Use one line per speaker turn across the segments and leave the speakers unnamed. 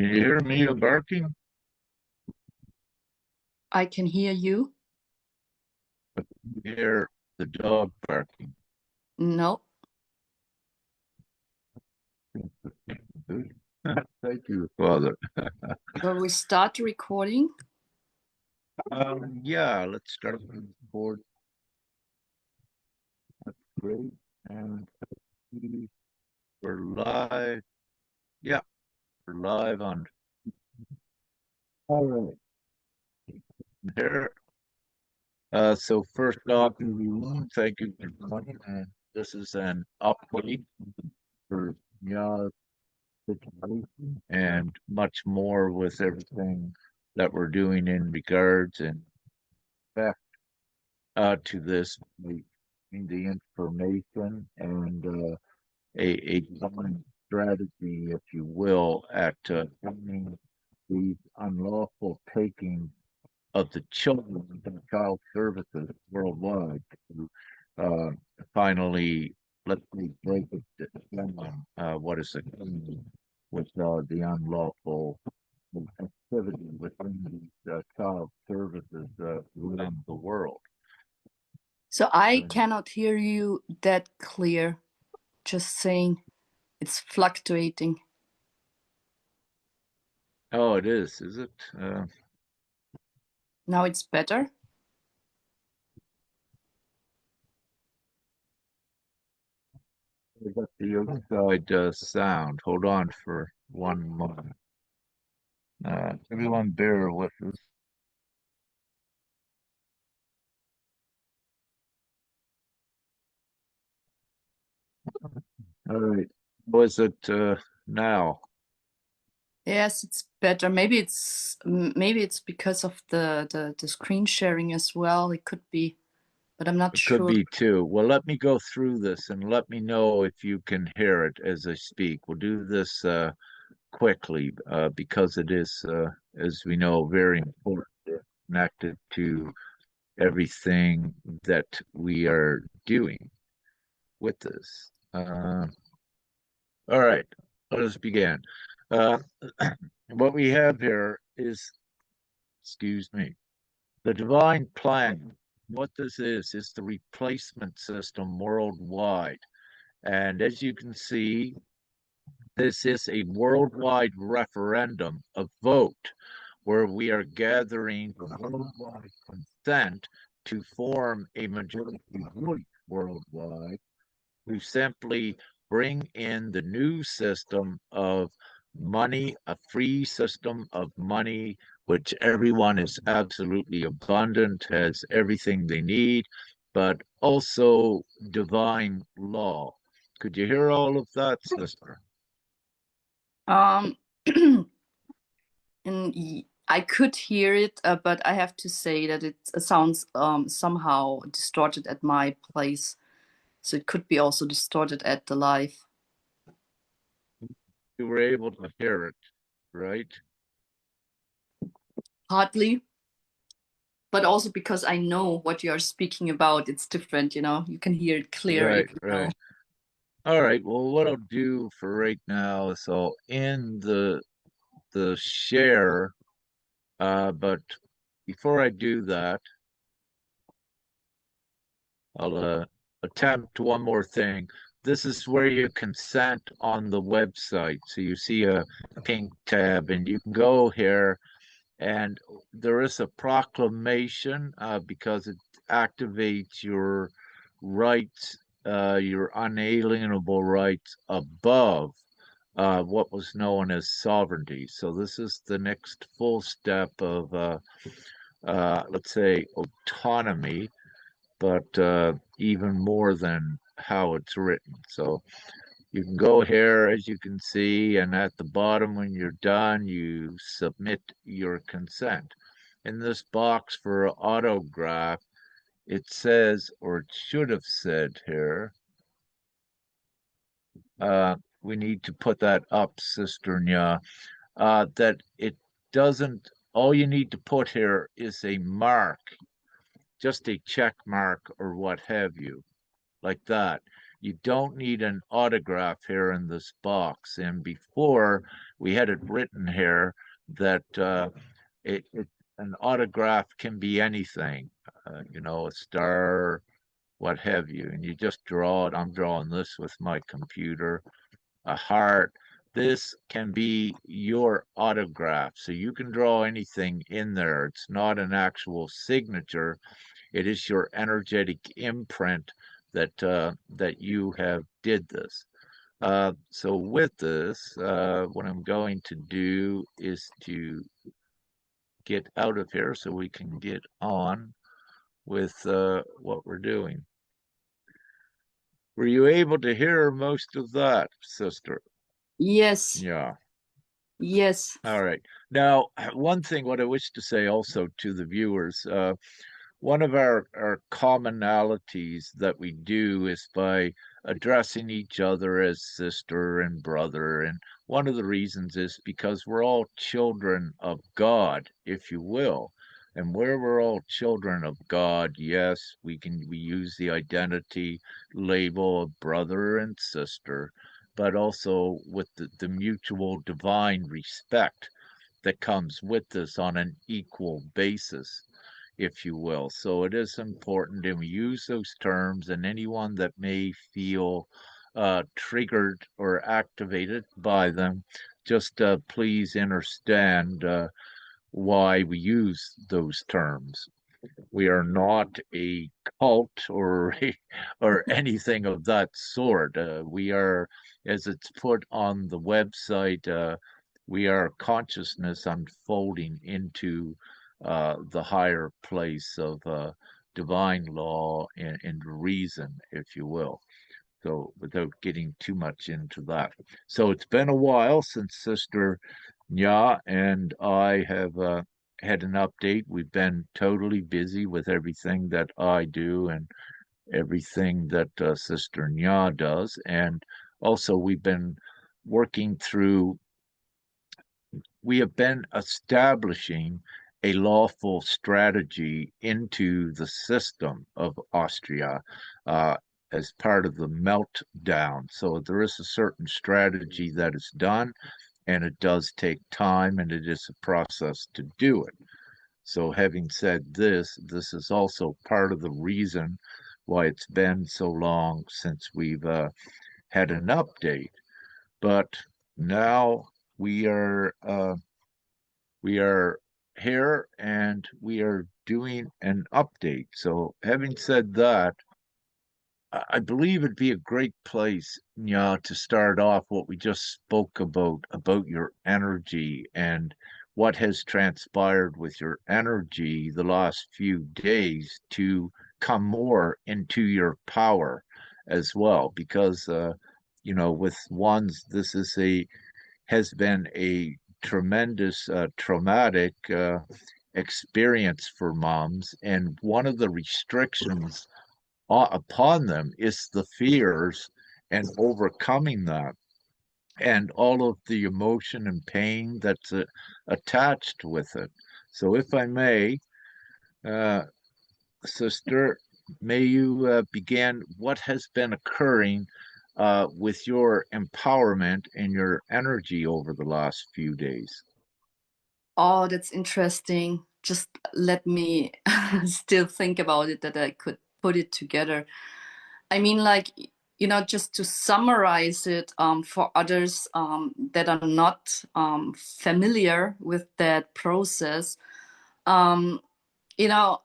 Can you hear me barking?
I can hear you.
Hear the dog barking.
No.
Thank you, Father.
Will we start the recording?
Yeah, let's start with the board. That's great. And we're live. Yeah, we're live on. All right. There. So first off, everyone, thank you for joining. This is an update for yeah, situation and much more with everything that we're doing in regards and back to this the information and a design strategy, if you will, at ending the unlawful taking of the children from child services worldwide to uh, finally let me break it down. What is it with the unlawful activity within these child services around the world?
So I cannot hear you that clear. Just saying it's fluctuating.
Oh, it is it?
Now it's better.
We got the outside sound. Hold on for one moment. Everyone bear with us. All right. Was it now?
Yes, it's better. Maybe it's because of the screen sharing as well. It could be, but I'm not
It could
sure.
be too. Well, let me go through this and let me know if you can hear it as I speak. We'll do this quickly because it is, as we know, very important, connected to everything that we are doing with this. All right, let us begin. Uh, what we have here is, excuse me, the divine plan. What this is the replacement system worldwide. And as you can see, this is a worldwide referendum, a vote, where we are gathering worldwide consent to form a majority voice worldwide to simply bring in the new system of money, a free system of money, which everyone is absolutely abundant, has everything they need, but also divine law. Could you hear all of that, sister?
Um, and I could hear it, but I have to say that it sounds somehow distorted at my place. So it could be also distorted at the live.
You were able to hear it, right?
Hardly, but also because I know what you are speaking about, it's different, you can hear it clear
Right,
if you know.
right. All right. Well, what I'll do for right now is I'll end the share. But before I do that, I'll attempt one more thing. This is where you consent on the website. So you see a pink tab, and you can go here, and there is a proclamation because it activates your rights, your unalienable rights above what was known as sovereignty. So this is the next full step of, let's say, autonomy, but even more than how it's written. So you can go here, as you can see, and at the bottom, when you're done, you submit your consent. In this box for autograph, it says, or it should have said here, we need to put that up, Sister Nya, that it doesn't, all you need to put here is a mark, just a check mark or what have you, like that. you don't need an autograph here in this box. And before we had it written here that it an autograph can be anything, a star, what have you, and you just draw it. I'm drawing this with my computer, a heart. This can be your autograph. So you can draw anything in there. It's not an actual signature. It is your energetic imprint that you have did this. So with this, what I'm going to do is to get out of here so we can get on with what we're doing. Were you able to hear most of that, sister?
Yes.
Yeah.
Yes.
All right. Now, one thing what I wish to say also to the viewers, one of our commonalities that we do is by addressing each other as sister and brother. And one of the reasons is because we're all children of God, if you will. And where we're all children of God, yes, we use the identity label of brother and sister, but also with the mutual divine respect that comes with this on an equal basis, if you will. So it is important, and we use those terms, and anyone that may feel triggered or activated by them, just please understand why we use those terms. We are not a cult or anything of that sort. We are, as it's put on the website, we are consciousness unfolding into the higher place of divine law and reason, if you will. So, without getting too much into that. So, it's been a while since Sister Nya and I have had an update. We've been totally busy with everything that I do and everything that Sister Nya does. And also, we have been establishing a lawful strategy into the system of Austria as part of the meltdown. So there is a certain strategy that is done, and it does take time, and it is a process to do it. So having said this, this is also part of the reason why it's been so long since we've had an update. But now we are uh, we are here and we are doing an update. So having said that, I believe it'd be a great place, Nya, to start off what we just spoke about your energy and what has transpired with your energy the last few days to come more into your power as well. Because with ones, this is a has been a tremendous traumatic experience for moms, and one of the restrictions upon them is the fears and overcoming that and all of the emotion and pain that's attached with it. So, if I may, uh, sister, may you begin what has been occurring with your empowerment and your energy over the last few days.
Oh, that's interesting. Just let me still think about it that I could put it together. I mean, like, just to summarize it for others that are not familiar with that process, um, you know,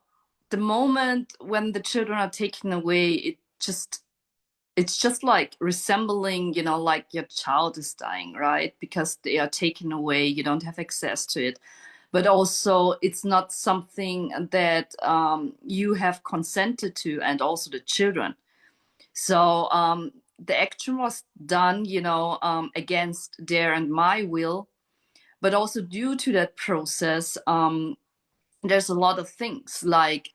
the moment when the children are taken away, it's just like resembling, like your child is dying, right? Because they are taken away, you don't have access to it. But also, it's not something that you have consented to, and also the children. So the action was done, against their and my will. But also, due to that process, there's a lot of things like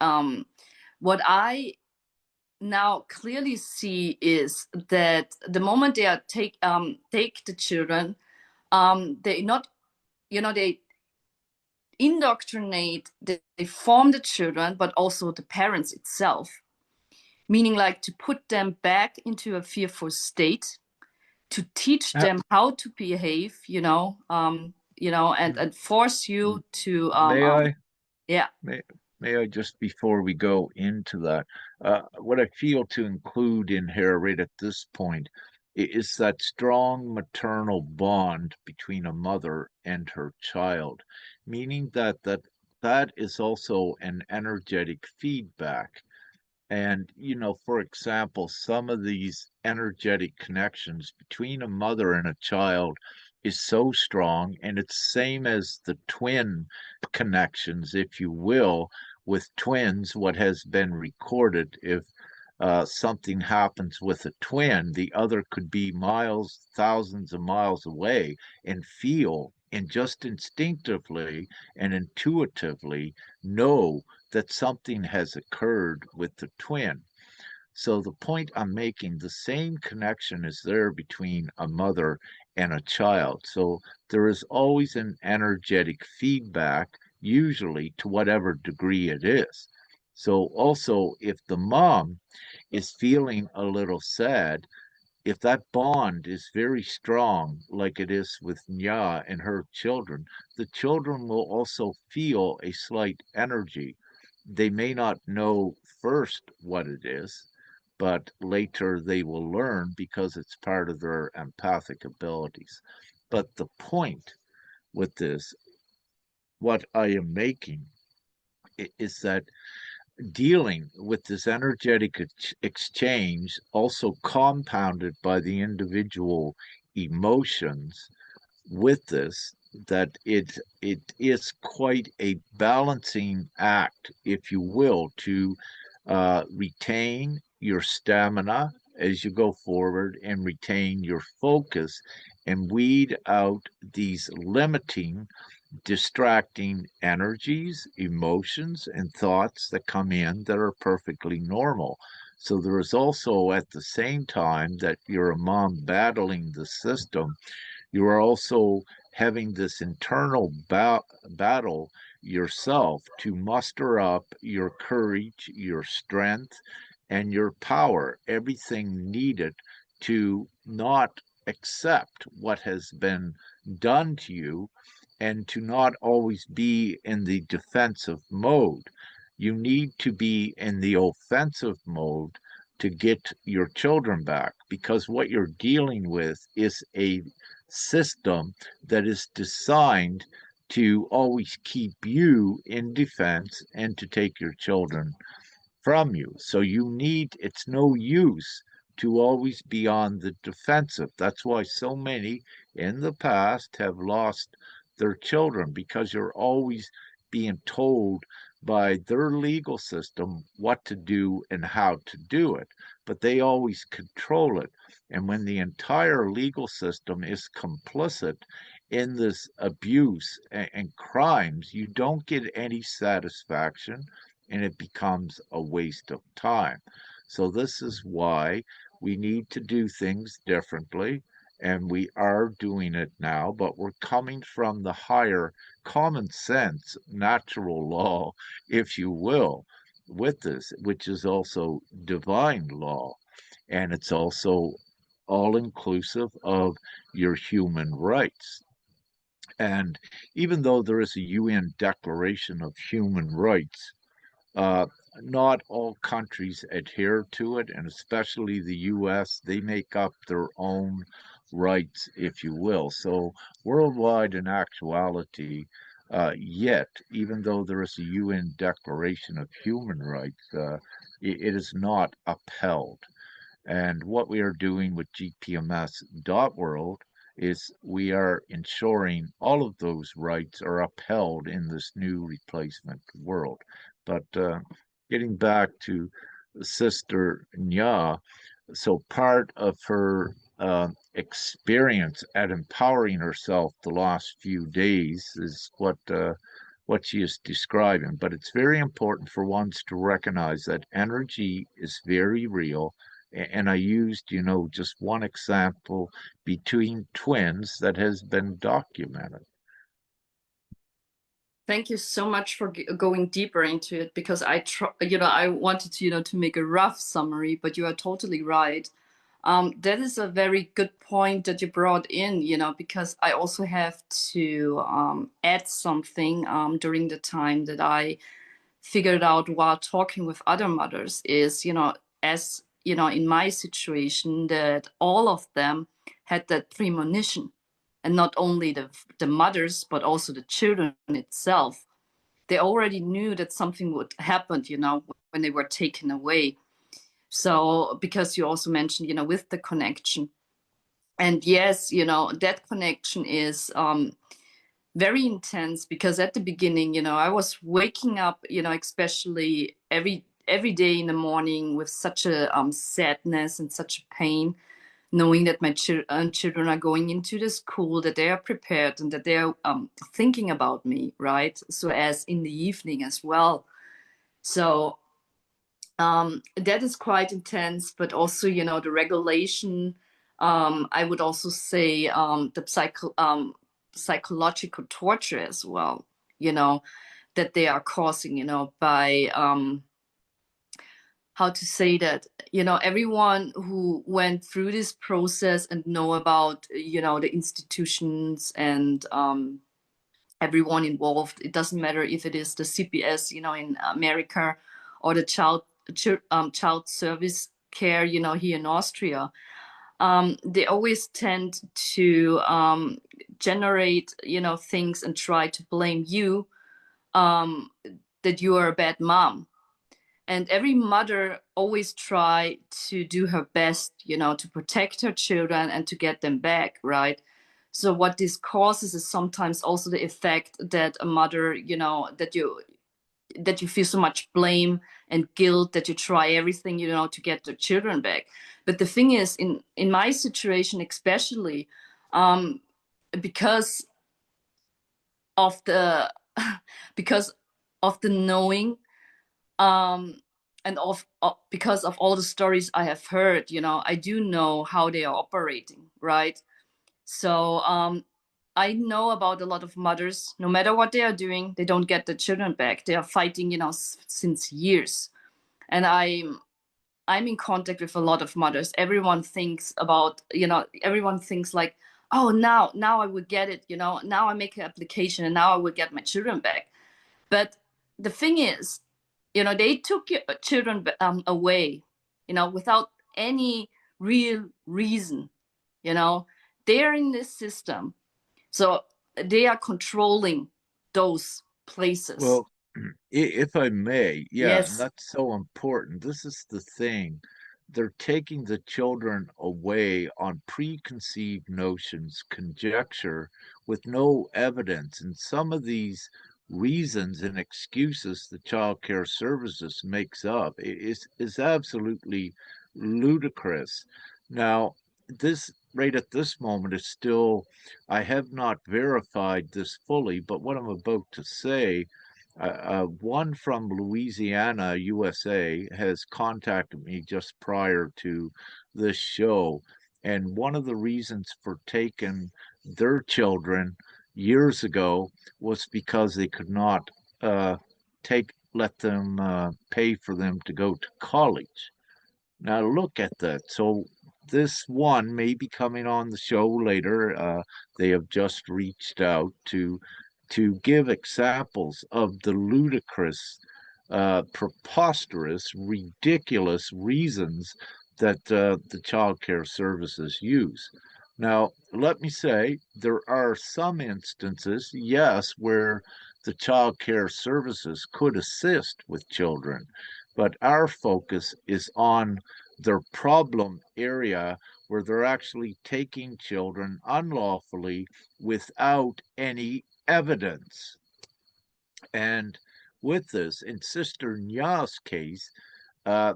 what I now clearly see is that the moment they are take the children, they not they indoctrinate, they form the children, but also the parents itself. meaning like to put them back into a fearful state, to teach
Uh,
them how to behave, and force you to,
may I?
yeah.
May, may I just before we go into that, what I feel to include in here right at this point is that strong maternal bond between a mother and her child, meaning that is also an energetic feedback. And, for example, some of these energetic connections between a mother and a child is so strong, and it's same as the twin connections, if you will, with twins, what has been recorded. If something happens with a twin, the other could be miles, thousands of miles away and feel and just instinctively and intuitively know that something has occurred with the twin. So the point I'm making, the same connection is there between a mother and a child. So there is always an energetic feedback, usually to whatever degree it is. So also, if the mom is feeling a little sad, if that bond is very strong, like it is with Nya and her children, the children will also feel a slight energy. They may not know first what it is, but later they will learn because it's part of their empathic abilities. But the point with this, what I am making, is that dealing with this energetic exchange, also compounded by the individual emotions with this, that it is quite a balancing act, if you will, to retain your stamina as you go forward and retain your focus and weed out these limiting distracting energies, emotions, and thoughts that come in that are perfectly normal. So there is also at the same time that you're a mom battling the system, you are also having this internal battle yourself to muster up your courage, your strength, and your power, everything needed to not accept what has been done to you and to not always be in the defensive mode. You need to be in the offensive mode to get your children back because what you're dealing with is a system that is designed to always keep you in defense and to take your children from you. So it's no use to always be on the defensive. That's why so many in the past have lost their children because you're always being told by their legal system what to do and how to do it, but they always control it. And when the entire legal system is complicit in this abuse and crimes, you don't get any satisfaction and it becomes a waste of time. So, this is why we need to do things differently, and we are doing it now, but we're coming from the higher common sense, natural law, if you will, with this, which is also divine law. And it's also all inclusive of your human rights. And even though there is a UN Declaration of Human Rights, uh, not all countries adhere to it, and especially the US, they make up their own rights, if you will. So, worldwide, in actuality, yet, even though there is a UN Declaration of Human Rights, it is not upheld. And what we are doing with GPMS.world is we are ensuring all of those rights are upheld in this new replacement world. But getting back to Sister Nya, so part of her experience at empowering herself the last few days is what she is describing. But it's very important for ones to recognize that energy is very real. And I used, just one example between twins that has been documented.
Thank you so much for going deeper into it, because I wanted to, to make a rough summary, but you are totally right. That is a very good point that you brought in, because I also have to add something during the time that I figured out while talking with other mothers is, as in my situation, that all of them had that premonition, and not only the mothers, but also the children itself. They already knew that something would happen, when they were taken away. So, because you also mentioned, with the connection. And yes, that connection is very intense, because at the beginning, I was waking up, especially every day in the morning with such a sadness and such a pain, knowing that my children are going into the school, that they are prepared, and that they are thinking about me, right? So as in the evening as well. So that is quite intense, but also, the regulation. I would also say the psychological torture as well, that they are causing, by how to say that, everyone who went through this process and know about, the institutions and everyone involved. It doesn't matter if it is the CPS, in America, or the child service care, here in Austria. They always tend to generate, things and try to blame you, that you are a bad mom. And every mother always try to do her best, to protect her children and to get them back, right? So what this causes is sometimes also the effect that a mother, that you feel so much blame and guilt that you try everything, to get the children back. But the thing is, in my situation especially, because of the because of the knowing, um and because of all the stories I have heard, I do know how they are operating, right? So I know about a lot of mothers. No matter what they are doing, they don't get the children back. They are fighting, since years. And I'm in contact with a lot of mothers. Everyone thinks about, everyone thinks like, oh, now I would get it, now I make an application and now I would get my children back. But the thing is, they took your children away, without any real reason. They're in this system, so they are controlling those places.
Well, if I may, yeah, and
Yes.
that's so important. This is the thing. They're taking the children away on preconceived notions, conjecture, with no evidence. And some of these reasons and excuses the child care services makes up is absolutely ludicrous. Now, this right at this moment is still, I have not verified this fully, but what I'm about to say, one from Louisiana, USA, has contacted me just prior to this show. And one of the reasons for taking their children years ago was because they could not let them pay for them to go to college. Now look at that. So this one may be coming on the show later. They have just reached out to give examples of the ludicrous, preposterous, ridiculous reasons that the child care services use. Now, let me say there are some instances, yes, where the child care services could assist with children, but our focus is on their problem area where they're actually taking children unlawfully without any evidence. And with this, in Sister Nya's case, uh,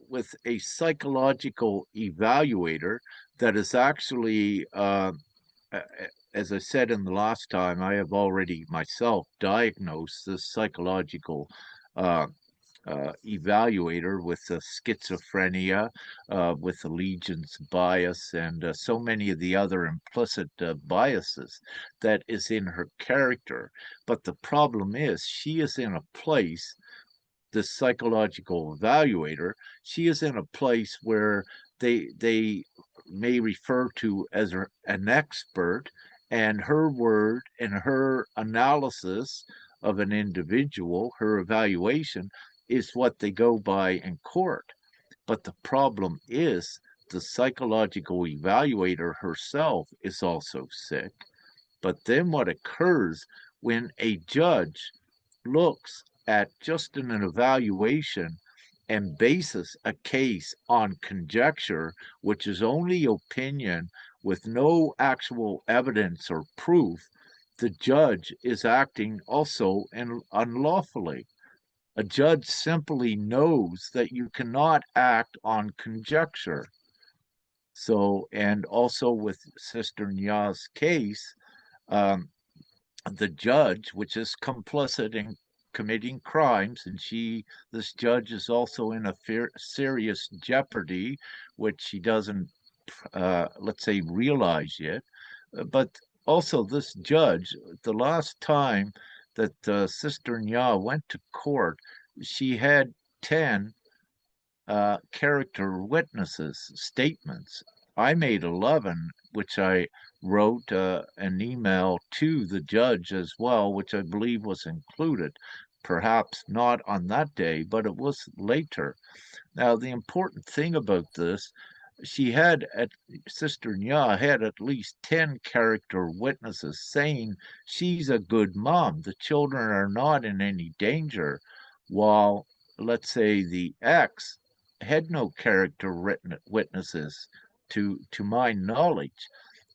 with a psychological evaluator that is actually, as I said in the last time, I have already myself diagnosed this psychological uh, evaluator with schizophrenia, with allegiance bias, and so many of the other implicit biases that is in her character. But the problem is, she is in a place, the psychological evaluator, she is in a place where they may refer to as an expert, and her word and her analysis of an individual, her evaluation, is what they go by in court. But the problem is the psychological evaluator herself is also sick. But then what occurs when a judge looks at just an evaluation and bases a case on conjecture, which is only opinion with no actual evidence or proof, the judge is acting also unlawfully. A judge simply knows that you cannot act on conjecture. So, and also with Sister Nya's case, um, the judge, which is complicit in committing crimes, and this judge is also in a serious jeopardy, which she doesn't, let's say, realize yet. But also, this judge, the last time that Sister Nya went to court, she had 10 character witnesses' statements. I made 11, which I wrote an email to the judge as well, which I believe was included. Perhaps not on that day, but it was later. Now, the important thing about this, she had at Sister Nya had at least 10 character witnesses saying she's a good mom. The children are not in any danger, while let's say the ex had no character witnesses to my knowledge.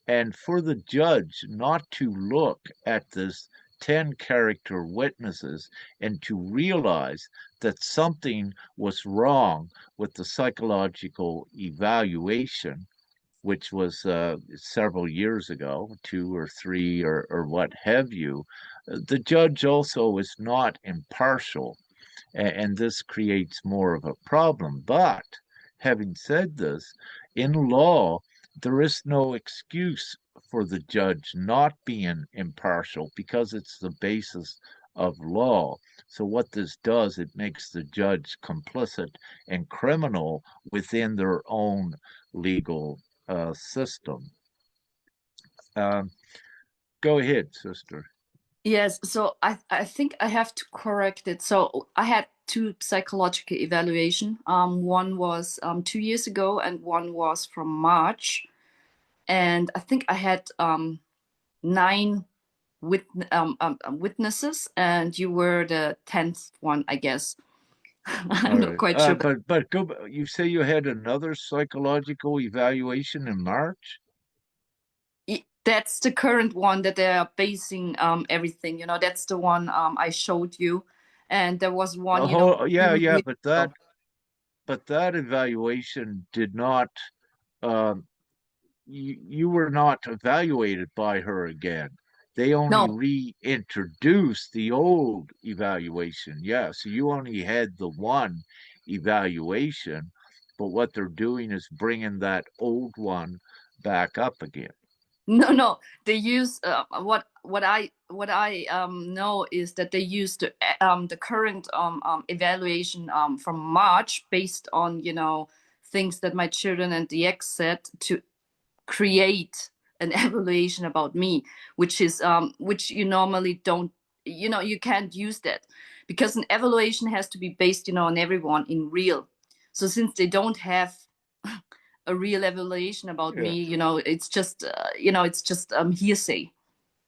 And for the judge not to look at this 10 character witnesses and to realize that something was wrong with the psychological evaluation, which was several years ago, 2 or 3 or what have you, the judge also is not impartial, and this creates more of a problem. But having said this, in law, there is no excuse for the judge not being impartial because it's the basis of law. So what this does, it makes the judge complicit and criminal within their own legal system. Um, Go ahead, sister.
Yes, so I think I have to correct it. So I had two psychological evaluation. One was 2 years ago, and one was from March. And I think I had nine witnesses, and you were the 10th one, I guess. I'm
All
not
right.
quite sure.
But go. You say you had another psychological evaluation in March?
That's the current one that they are basing everything. That's the one I showed you, and there was one,
Oh, yeah,
2 years
but
ago.
that evaluation did not. Um, you were not evaluated by her again. They only
No,
reintroduced the old evaluation. Yeah, so you only had the one evaluation, but what they're doing is bringing that old one back up again.
no, no. They use what I know is that they use the current evaluation from March based on things that my children and the ex said to create an evaluation about me, which you normally don't. You can't use that because an evaluation has to be based on everyone in real. So since they don't have a real evaluation about
Yeah.
me, it's just hearsay,
Yeah,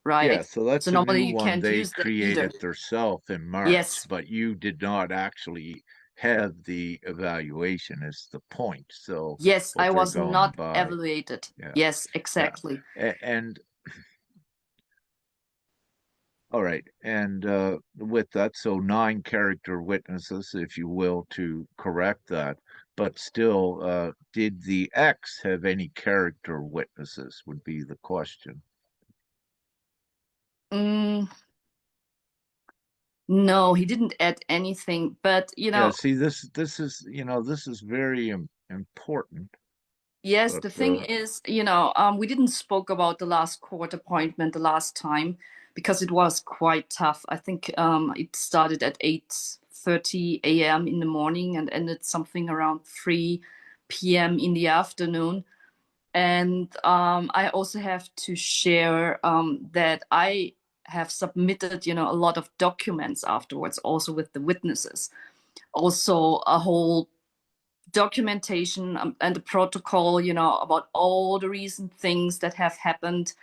right?
so that's
So
a
normally
new
you
one
can't
they
use that either.
created themselves in March,
Yes,
but you did not actually have the evaluation is the point. So
yes, I
what they're
was
going
not
by.
evaluated.
Yeah.
Yes,
Yeah.
exactly.
And all right. And with that, so 9 character witnesses, if you will, to correct that. But still, did the X have any character witnesses would be the question.
Mm, No, he didn't add anything. But
Yeah, see, this is, this is very important.
yes,
But
the thing is, we didn't spoke about the last court appointment the last time because it was quite tough. I think it started at 8:30 a.m. in the morning and ended something around 3 p.m. in the afternoon. And I also have to share that I have submitted, a lot of documents afterwards, also with the witnesses. Also, a whole documentation and the protocol, about all the recent things that have happened,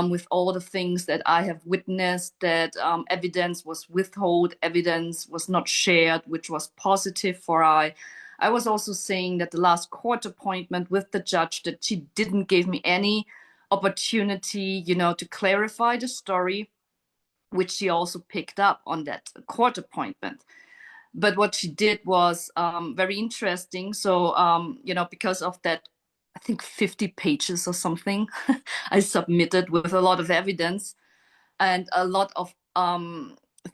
with all the things that I have witnessed, that evidence was withheld, evidence was not shared, which was positive for I. I was also saying that the last court appointment with the judge, that she didn't give me any opportunity, to clarify the story, which she also picked up on that court appointment. But what she did was very interesting. So, because of that, I think 50 pages or something, I submitted with a lot of evidence and a lot of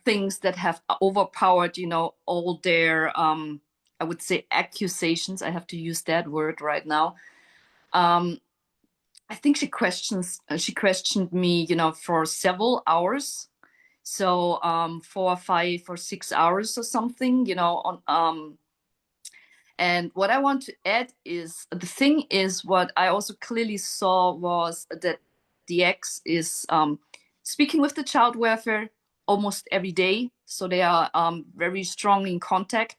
things that have overpowered, all their, I would say, accusations. I have to use that word right now. Um, I think she questioned me, for several hours. So 4 or 5 or 6 hours or something, on and what I want to add is the thing is what I also clearly saw was that the ex is speaking with the child welfare almost every day. So they are very strongly in contact,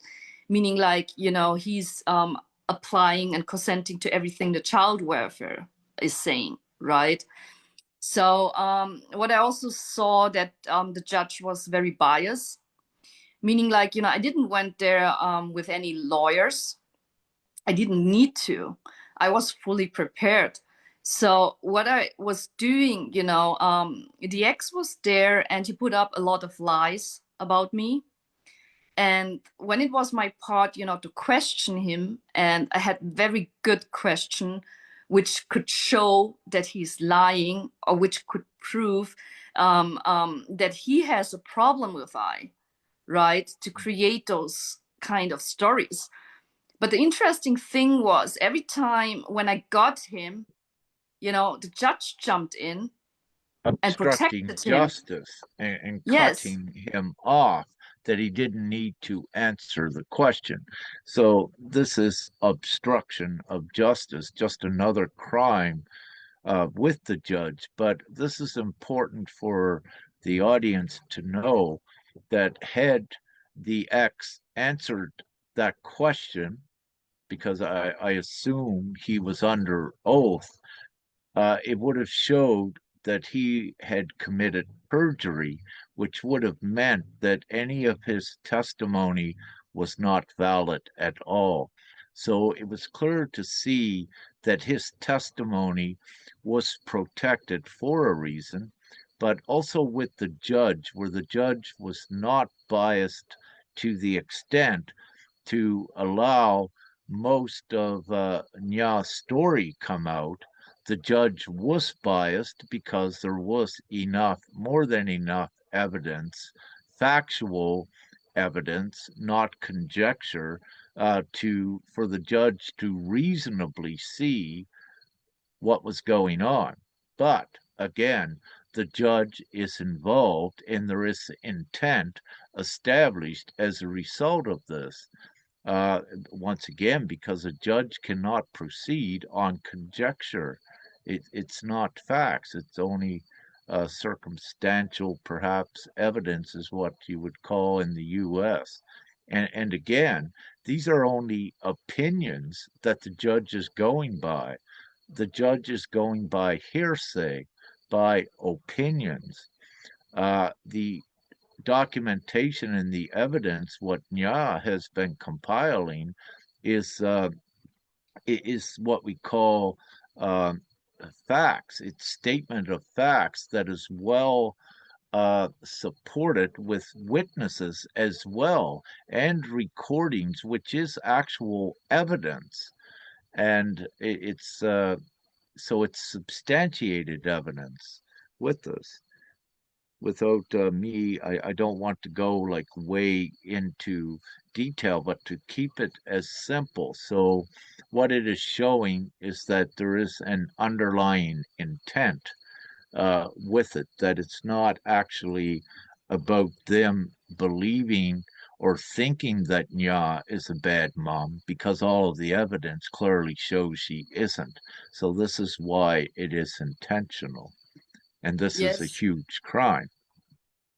meaning like, he's applying and consenting to everything the child welfare is saying, right? So what I also saw that the judge was very biased, meaning like, I didn't went there with any lawyers. I didn't need to. I was fully prepared. So what I was doing, the ex was there and he put up a lot of lies about me. And when it was my part, to question him, and I had very good question, which could show that he's lying or which could prove that he has a problem with I, right? To create those kind of stories. But the interesting thing was every time when I got him, the judge jumped in and
obstructing
protected him.
justice and
Yes,
cutting him off, that he didn't need to answer the question. So this is obstruction of justice, just another crime with the judge. But this is important for the audience to know that had the ex answered that question, because I assume he was under oath, it would have showed that he had committed perjury, which would have meant that any of his testimony was not valid at all. So it was clear to see that his testimony was protected for a reason, but also with the judge, where the judge was not biased to the extent to allow most of Nya's story come out. The judge was biased because there was enough, more than enough evidence, factual evidence, not conjecture, to for the judge to reasonably see what was going on. But again, the judge is involved and there is intent established as a result of this. Uh, Once again, because a judge cannot proceed on conjecture. It's not facts, it's only circumstantial, perhaps, evidence, is what you would call in the US. And again, these are only opinions that the judge is going by. The judge is going by hearsay, by opinions. The documentation and the evidence, what Nya has been compiling, is what we call um, facts. It's statement of facts that is well supported with witnesses as well, and recordings, which is actual evidence, and it's so it's substantiated evidence with this. without me, I don't want to go like way into detail, but to keep it as simple. So, what it is showing is that there is an underlying intent with it, that it's not actually about them believing or thinking that Nya is a bad mom, because all of the evidence clearly shows she isn't. So, this is why it is intentional. And this is a
Yes.
huge crime.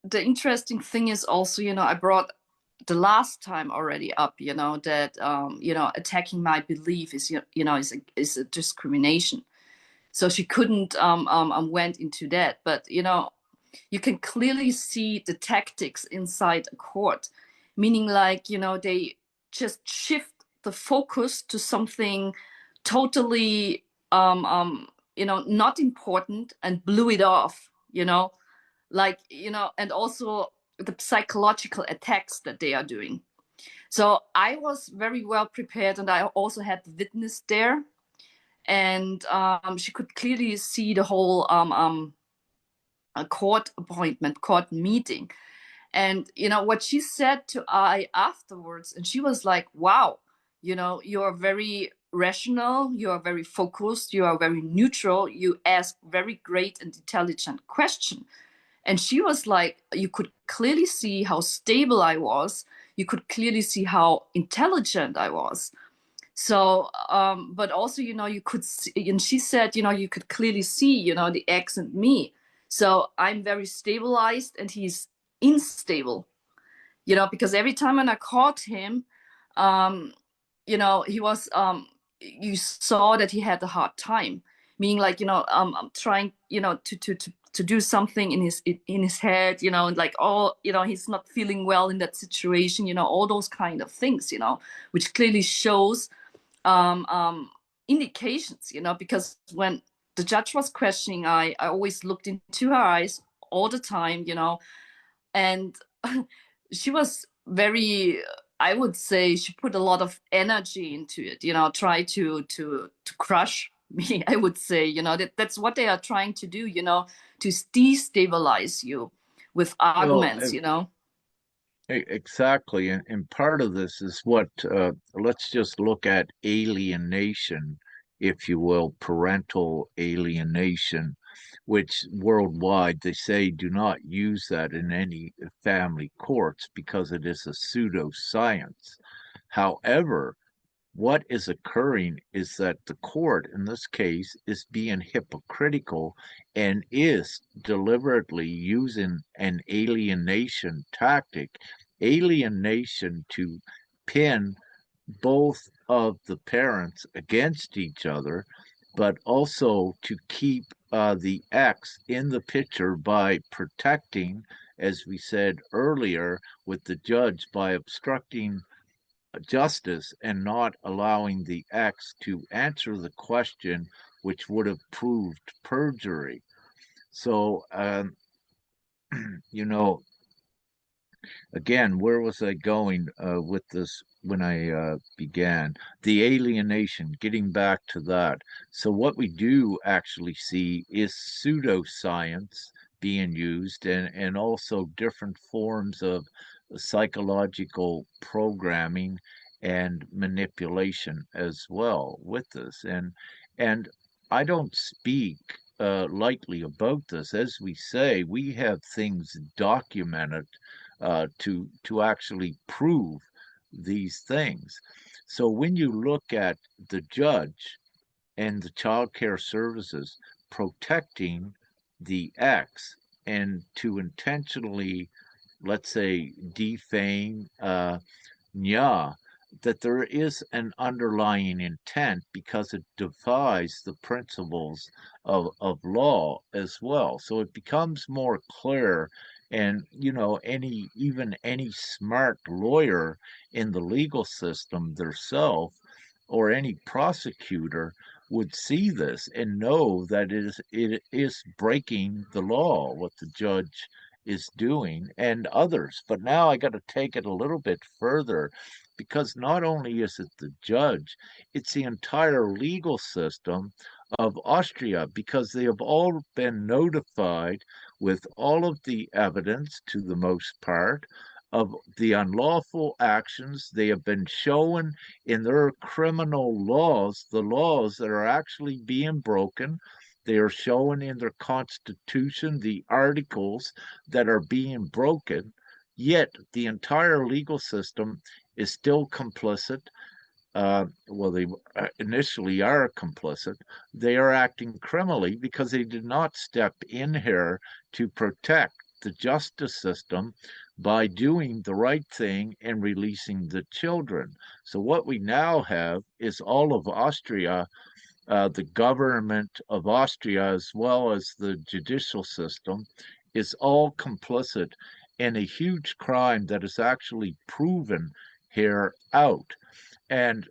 The interesting thing is also, I brought the last time already up, that attacking my belief is a discrimination. So she couldn't went into that, but you can clearly see the tactics inside a court, meaning like they just shift the focus to something totally not important and blew it off, like and also the psychological attacks that they are doing. So I was very well prepared, and I also had the witness there, and she could clearly see the whole a court appointment, court meeting. And what she said to I afterwards, and she was like, wow, you are very rational, you are very focused, you are very neutral, you ask very great and intelligent question. And she was like, you could clearly see how stable I was, you could clearly see how intelligent I was. So but also you could see, and she said you could clearly see the X and me. So I'm very stabilized and he's unstable, because every time when I caught him, um, he was you saw that he had a hard time, meaning like I'm trying to do something in his head, and like all he's not feeling well in that situation, all those kind of things, which clearly shows um, um, indications, because when the judge was questioning, I always looked into her eyes all the time, and she was very, I would say she put a lot of energy into it, try to crush me. I would say, that's what they are trying to do, to destabilize you with
Well,
arguments,
exactly. And part of this is what, let's just look at alienation, if you will, parental alienation, which worldwide they say do not use that in any family courts because it is a pseudoscience. However, what is occurring is that the court, in this case, is being hypocritical and is deliberately using an alienation to pin both of the parents against each other, but also to keep the ex in the picture by protecting, as we said earlier, with the judge by obstructing justice and not allowing the ex to answer the question, which would have proved perjury. So, you know, again, where was I going with this when I began? The alienation, getting back to that. So, what we do actually see is pseudoscience being used, and also different forms of psychological programming and manipulation as well with this. And I don't speak lightly about this. As we say, we have things documented to actually prove these things. So when you look at the judge and the child care services protecting the ex and to intentionally, let's say, defame Nya, that there is an underlying intent because it defies the principles of law as well. So it becomes more clear. And, any smart lawyer in the legal system themselves or any prosecutor would see this and know that it is breaking the law what the judge is doing and others. But now I got to take it a little bit further because not only is it the judge, it's the entire legal system of Austria because they have all been notified with all of the evidence, to the most part, of the unlawful actions. They have been shown in their criminal laws, the laws that are actually being broken. They are shown in their constitution, the articles that are being broken. Yet the entire legal system is still complicit. Well, they initially are complicit. They are acting criminally because they did not step in here to protect the justice system by doing the right thing and releasing the children. So, what we now have is all of Austria, the government of Austria, as well as the judicial system, is all complicit in a huge crime that is actually proven here out. And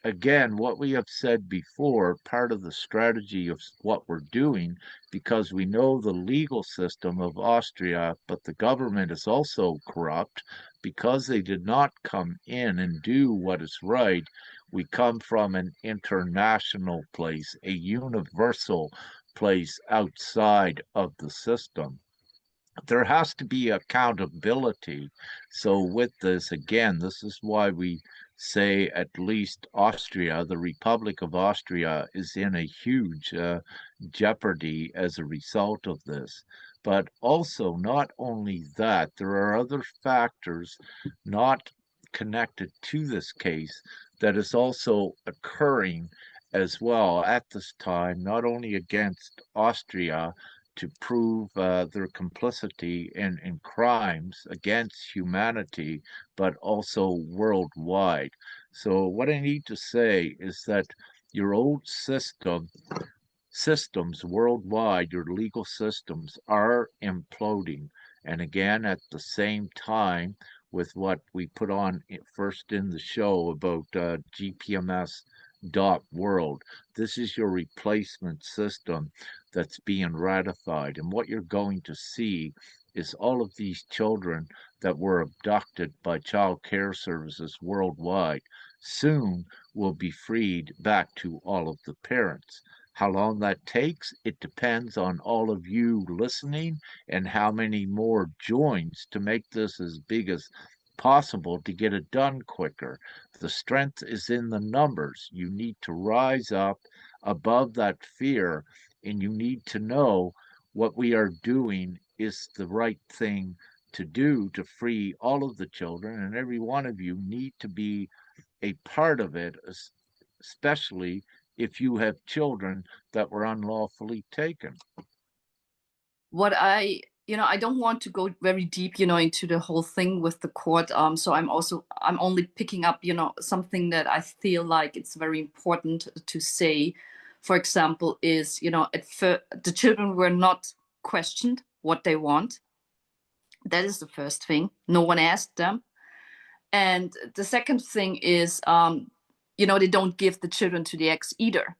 again, what we have said before, part of the strategy of what we're doing, because we know the legal system of Austria, but the government is also corrupt, because they did not come in and do what is right. We come from an international place, a universal place outside of the system. There has to be accountability. So, with this, again, this is why we say at least Austria, the Republic of Austria, is in a huge jeopardy as a result of this. But also, not only that, there are other factors not connected to this case that is also occurring as well at this time, not only against Austria to prove their complicity in crimes against humanity, but also worldwide. So, what I need to say is that your old systems worldwide, your legal systems are imploding. And again, at the same time, with what we put on first in the show about GPMS dot world, this is your replacement system that's being ratified. And what you're going to see is all of these children that were abducted by child care services worldwide soon will be freed back to all of the parents. How long that takes, it depends on all of you listening and how many more joins to make this as big as possible to get it done quicker. The strength is in the numbers. You need to rise up above that fear, and you need to know what we are doing is the right thing to do to free all of the children, and every one of you need to be a part of it, especially if you have children that were unlawfully taken.
What I don't want to go very deep, into the whole thing with the court. So I'm only picking up, something that I feel like it's very important to say. For example, is, the children were not questioned what they want. That is the first thing. No one asked them. And the second thing is, they don't give the children to the ex either.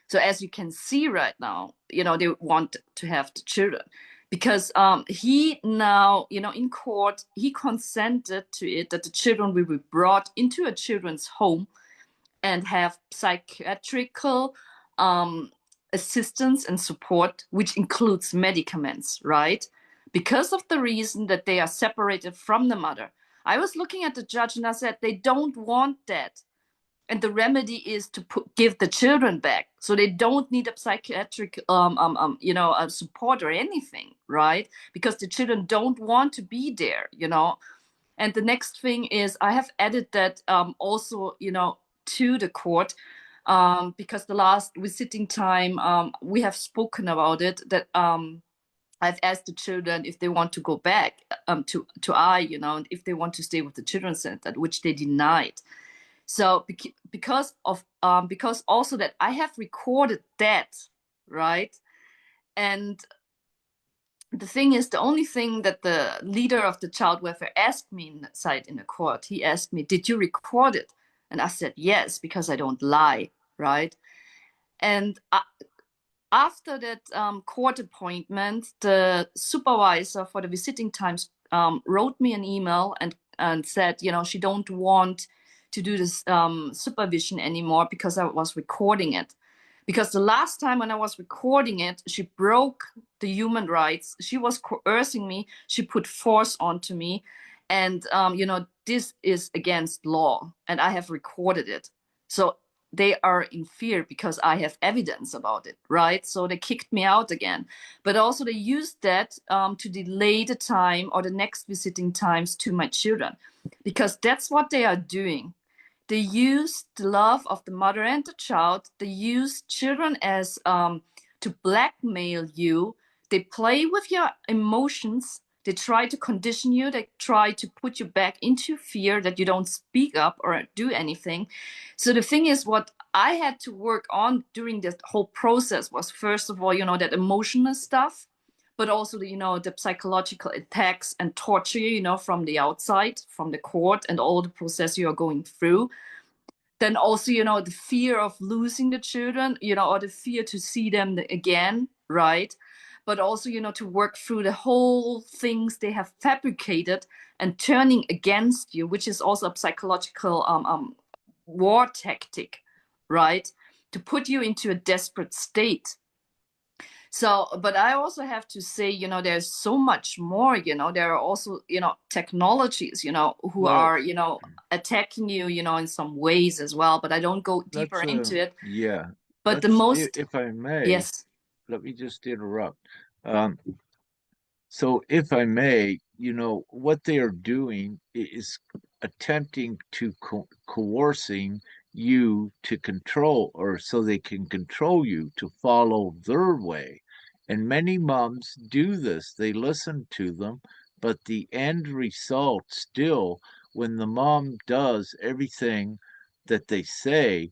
So as you can see right now, they want to have the children because he now, in court, he consented to it that the children will be brought into a children's home and have psychiatrical assistance and support, which includes medicaments, right? Because of the reason that they are separated from the mother. I was looking at the judge and I said, they don't want that. And the remedy is to give the children back, so they don't need a psychiatric, support or anything, right? Because the children don't want to be there, And the next thing is, I have added that also, to the court, because the last visiting time we have spoken about it. That I've asked the children if they want to go back to and if they want to stay with the children's center, which they denied. So because also that I have recorded that, right? And the thing is, the only thing that the leader of the child welfare asked me inside in the court, he asked me, "Did you record it?" And I said, "Yes, because I don't lie," right? And after that court appointment, the supervisor for the visiting times wrote me an email and said, she don't want to do this supervision anymore because I was recording it. Because the last time when I was recording it, she broke the human rights. She was coercing me. She put force onto me. And, this is against law. And I have recorded it. So they are in fear because I have evidence about it, right? So they kicked me out again. But also they used that to delay the time or the next visiting times to my children, because that's what they are doing. They use the love of the mother and the child. They use children as to blackmail you. They play with your emotions. They try to condition you. They try to put you back into fear that you don't speak up or do anything. So the thing is, what I had to work on during this whole process was, first of all, that emotional stuff, but also the psychological attacks and torture, from the outside, from the court and all the process you are going through. Then also, the fear of losing the children, or the fear to see them again, right? But also, to work through the whole things they have fabricated and turning against you, which is also a psychological war tactic, right? To put you into a desperate state. So, but I also have to say, there's so much more, there are also, technologies, who
Well,
are, attacking you, in some ways as well, but I don't go deeper
let's
into it.
yeah,
But the
let's
most,
if I may,
yes,
let me just interrupt. Um, So, if I may, what they are doing is attempting to coercing you to control, or so they can control you to follow their way. And many moms do this. They listen to them, but the end result still, when the mom does everything that they say,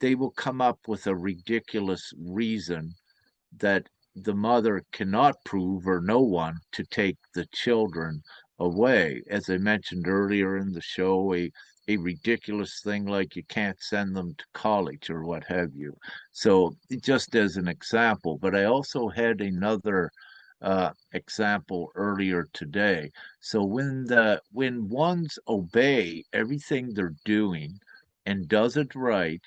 they will come up with a ridiculous reason that the mother cannot prove, or no one, to take the children away. As I mentioned earlier in the show, a ridiculous thing like you can't send them to college or what have you. So, just as an example, but I also had another example earlier today. So when ones obey everything they're doing and does it right,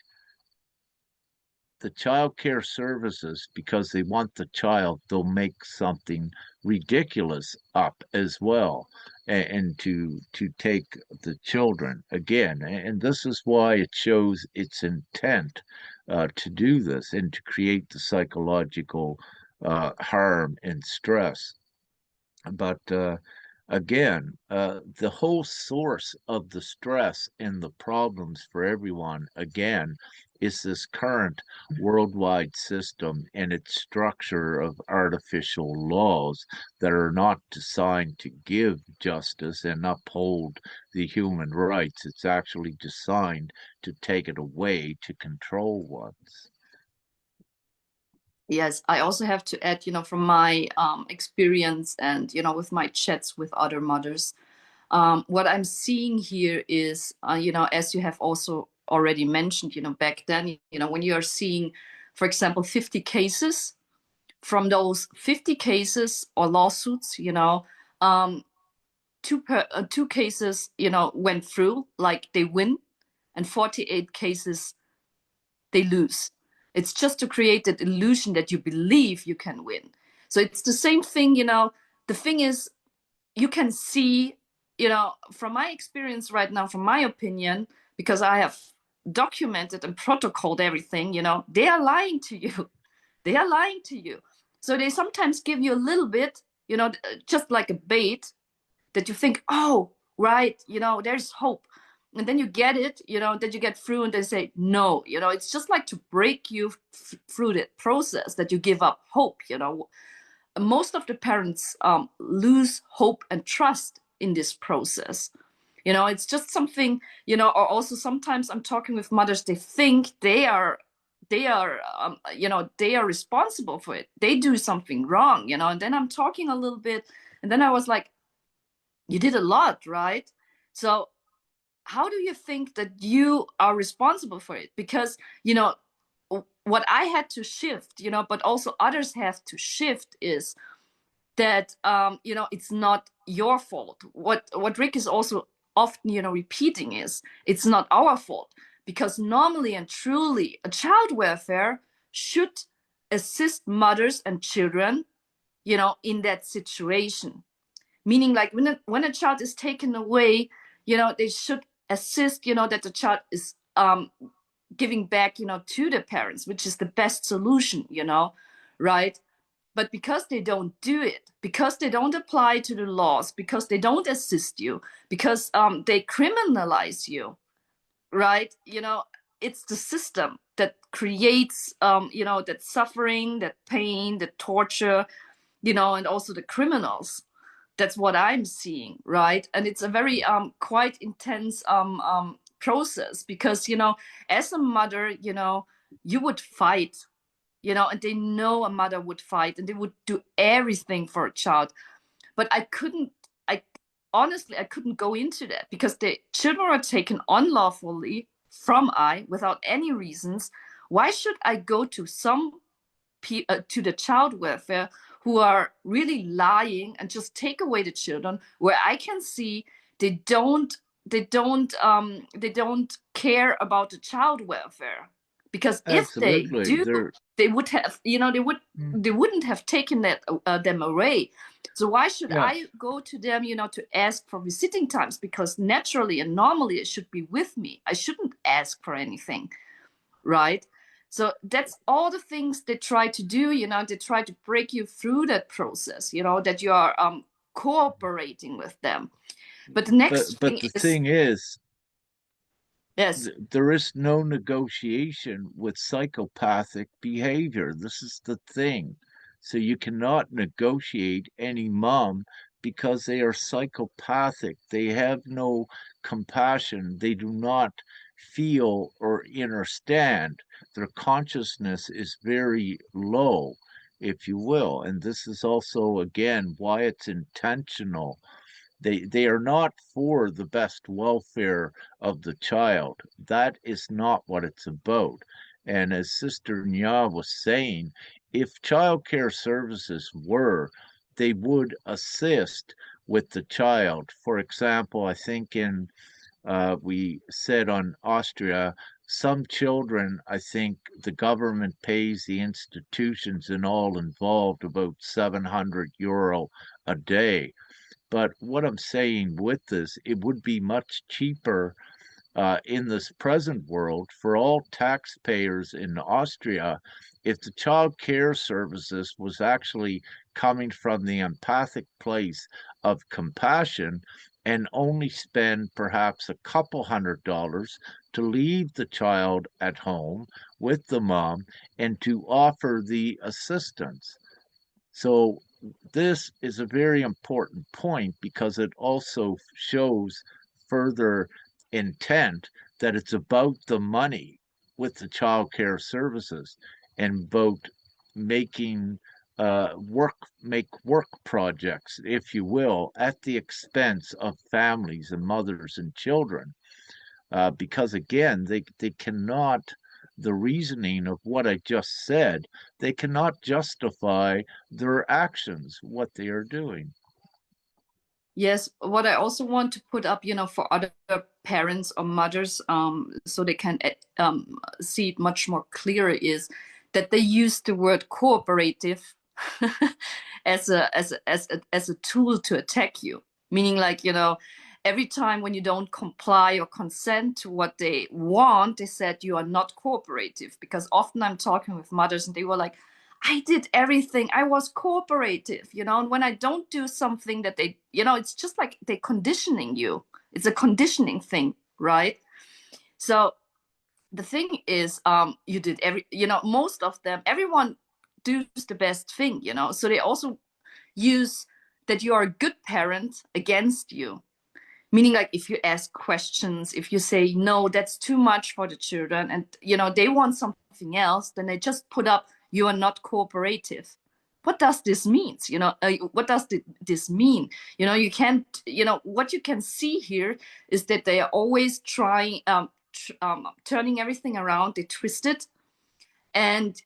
the child care services, because they want the child, they'll make something ridiculous up as well, and to take the children again. And this is why it shows its intent to do this and to create the psychological harm and stress. But again, the whole source of the stress and the problems for everyone, again, is this current worldwide system and its structure of artificial laws that are not designed to give justice and uphold the human rights. It's actually designed to take it away, to control ones.
yes, I also have to add, from my experience and, with my chats with other mothers, what I'm seeing here is, as you have also already mentioned, back then, when you are seeing, for example, 50 cases, from those 50 cases or lawsuits, um, two cases, went through, like they win, and 48 cases they lose. It's just to create that illusion that you believe you can win. So it's the same thing, the thing is, you can see, from my experience right now, from my opinion, because I have documented and protocoled everything, they are lying to you. They are lying to you. So they sometimes give you a little bit, just like a bait, that you think, oh, right, there's hope. And then you get it, that you get through, and they say, no, it's just like to break you through the process, that you give up hope. Most of the parents lose hope and trust in this process. It's just something, or also sometimes I'm talking with mothers, they think they are responsible for it. They do something wrong, and then I'm talking a little bit, and then I was like, you did a lot, right? So how do you think that you are responsible for it? Because, what I had to shift, but also others have to shift, is that, it's not your fault. What Rick is also often, repeating is, it's not our fault. Because normally and truly, a child welfare should assist mothers and children, you know, in that situation. Meaning like when a child is taken away, you know, they should assist, you know, that the child is giving back, you know, to the parents, which is the best solution, you know, right? But because they don't do it, because they don't apply to the laws, because they don't assist you, because they criminalize you, right? You know, it's the system that creates, you know, that suffering, that pain, that torture, you know, and also the criminals. That's what I'm seeing, right? And it's a very quite intense process because, you know, as a mother, you know, you would fight, you know, and they know a mother would fight and they would do everything for a child. But I honestly, I couldn't go into that because the children are taken unlawfully from I without any reasons. Why should I go to to the child welfare who are really lying and just take away the children where I can see they don't care about the child welfare, because if they
Absolutely.
do, they would have, you know,
Mm,
they wouldn't have taken that them away. So why should
yeah,
I go to them, you know, to ask for visiting times? Because naturally and normally it should be with me. I shouldn't ask for anything, right? So that's all the things they try to do, you know, they try to break you through that process, you know, that you are cooperating with them. But the next
but
thing
the
is,
thing is,
yes,
there is no negotiation with psychopathic behavior. This is the thing. So you cannot negotiate any mom because they are psychopathic. They have no compassion. They do not feel or understand. Their consciousness is very low, if you will. And this is also, again, why it's intentional. They are not for the best welfare of the child. That is not what it's about. And as Sister Nya was saying, if child care services were, they would assist with the child. For example, I think in we said on Austria, some children, I think the government pays the institutions and all involved about 700 euro a day. But what I'm saying with this, it would be much cheaper in this present world for all taxpayers in Austria if the child care services was actually coming from the empathic place of compassion and only spend perhaps a couple $100 to leave the child at home with the mom and to offer the assistance. So this is a very important point because it also shows further intent that it's about the money with the child care services and about making make work projects, if you will, at the expense of families and mothers and children because again, they cannot, the reasoning of what I just said, they cannot justify their actions, what they are doing.
yes, what I also want to put up, you know, for other parents or mothers, so they can see it much more clearer, is that they use the word cooperative as a tool to attack you. Meaning, like, you know, every time when you don't comply or consent to what they want, they said you are not cooperative. Because often I'm talking with mothers and they were like, I did everything. I was cooperative, you know, and when I don't do something that they, you know, it's just like they're conditioning you. It's a conditioning thing, right? So the thing is, you did you know, most of them, everyone does the best thing, you know, so they also use that you are a good parent against you. Meaning, like, if you ask questions, if you say no, that's too much for the children, and you know they want something else, then they just put up, you are not cooperative. What does this mean? You know, what does this mean? You know, you can't, you know, what you can see here is that they are always trying turning everything around. They twist it, and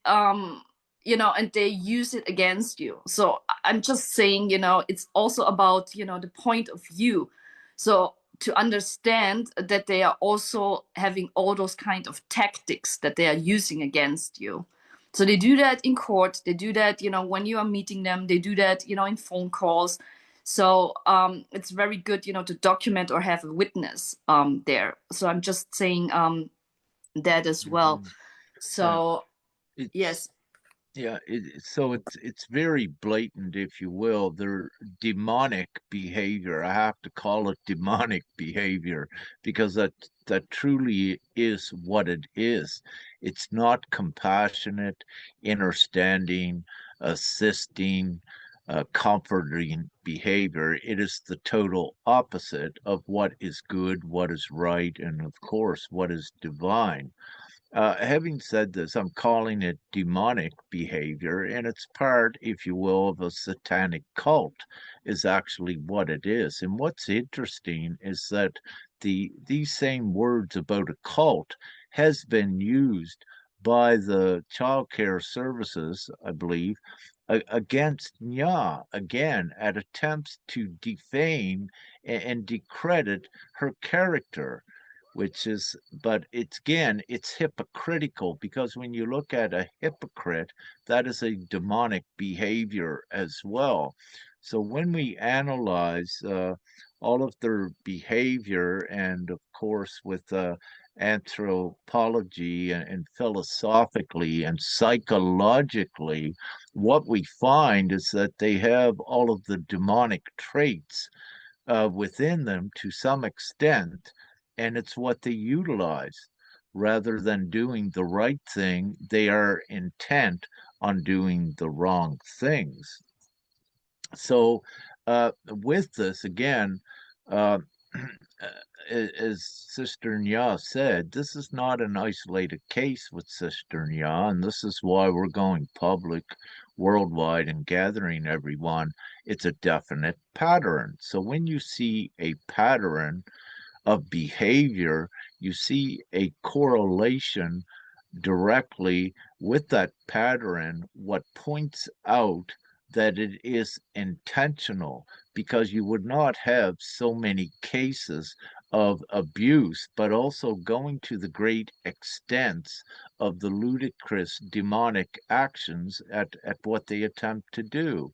you know, and they use it against you. So I'm just saying, you know, it's also about, you know, the point of view. So to understand that they are also having all those kind of tactics that they are using against you. So they do that in court. They do that, when you are meeting them. They do that, in phone calls. So it's very good, to document or have a witness there. So I'm just saying that as well.
Mhm. Yeah,
So
it's
yes,
yeah, so it's very blatant, if you will. They're demonic behavior. I have to call it demonic behavior because that truly is what it is. It's not compassionate, understanding, assisting, comforting behavior. It is the total opposite of what is good, what is right, and of course, what is divine. Having said this, I'm calling it demonic behavior, and it's part, if you will, of a satanic cult, is actually what it is. And what's interesting is that these same words about a cult has been used by the child care services, I believe, against Nya again at attempts to defame and discredit her character, which is, but it's again, it's hypocritical because when you look at a hypocrite, that is a demonic behavior as well. So when we analyze all of their behavior, and of course with anthropology and philosophically and psychologically, what we find is that they have all of the demonic traits within them to some extent, and it's what they utilize. Rather than doing the right thing, they are intent on doing the wrong things. So, with this, again, uh, as Sister Nya said, this is not an isolated case with Sister Nya, and this is why we're going public worldwide and gathering everyone. It's a definite pattern. So when you see a pattern of behavior, you see a correlation directly with that pattern, what points out that it is intentional, because you would not have so many cases of abuse, but also going to the great extents of the ludicrous demonic actions at what they attempt to do,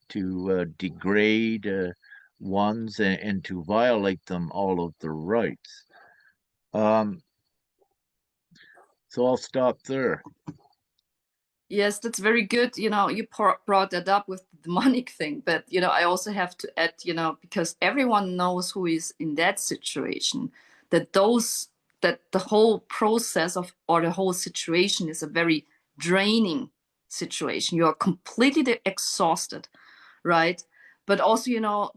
to degrade ones and to violate them all of their rights. Um, so I'll stop there.
yes, that's very good. You brought that up with the demonic thing, but I also have to add, because everyone knows who is in that situation, that the whole process of or the whole situation is a very draining situation. You are completely exhausted, right? But also,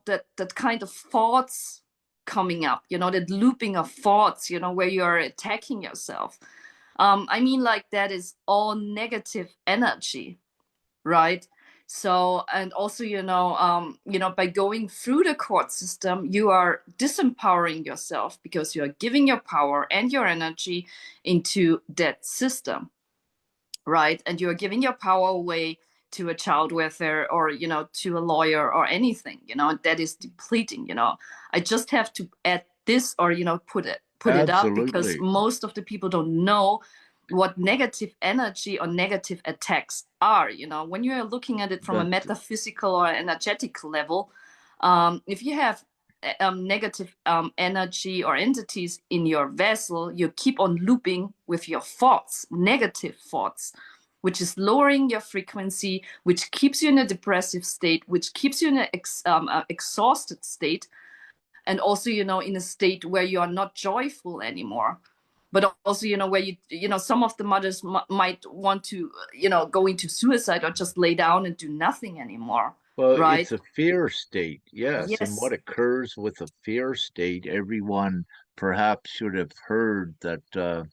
that kind of thoughts coming up, that looping of thoughts, where you are attacking yourself. I mean, like that is all negative energy, right? So, and also, by going through the court system, you are disempowering yourself because you are giving your power and your energy into that system, right? And you're giving your power away to a child welfare or to a lawyer or anything, that is depleting. I just have to add this, or put it up, because
Absolutely.
most of the people don't know what negative energy or negative attacks are. When you are looking at it from a
But
metaphysical or energetic level, if you have negative energy or entities in your vessel, you keep on looping with your thoughts, negative thoughts, which is lowering your frequency, which keeps you in a depressive state, which keeps you in an exhausted state, and also, in a state where you are not joyful anymore. But also, where some of the mothers might want to, go into suicide or just lay down and do nothing anymore,
well,
right?
it's a fear state, yes. And what
Yes.
occurs with a fear state, everyone perhaps should have heard that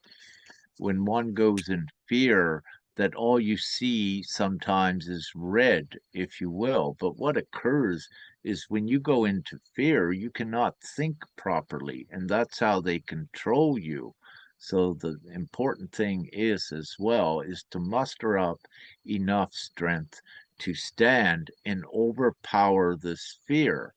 when one goes in fear, that all you see sometimes is red, if you will. But what occurs is when you go into fear, you cannot think properly, and that's how they control you. So the important thing is as well is to muster up enough strength to stand and overpower this fear,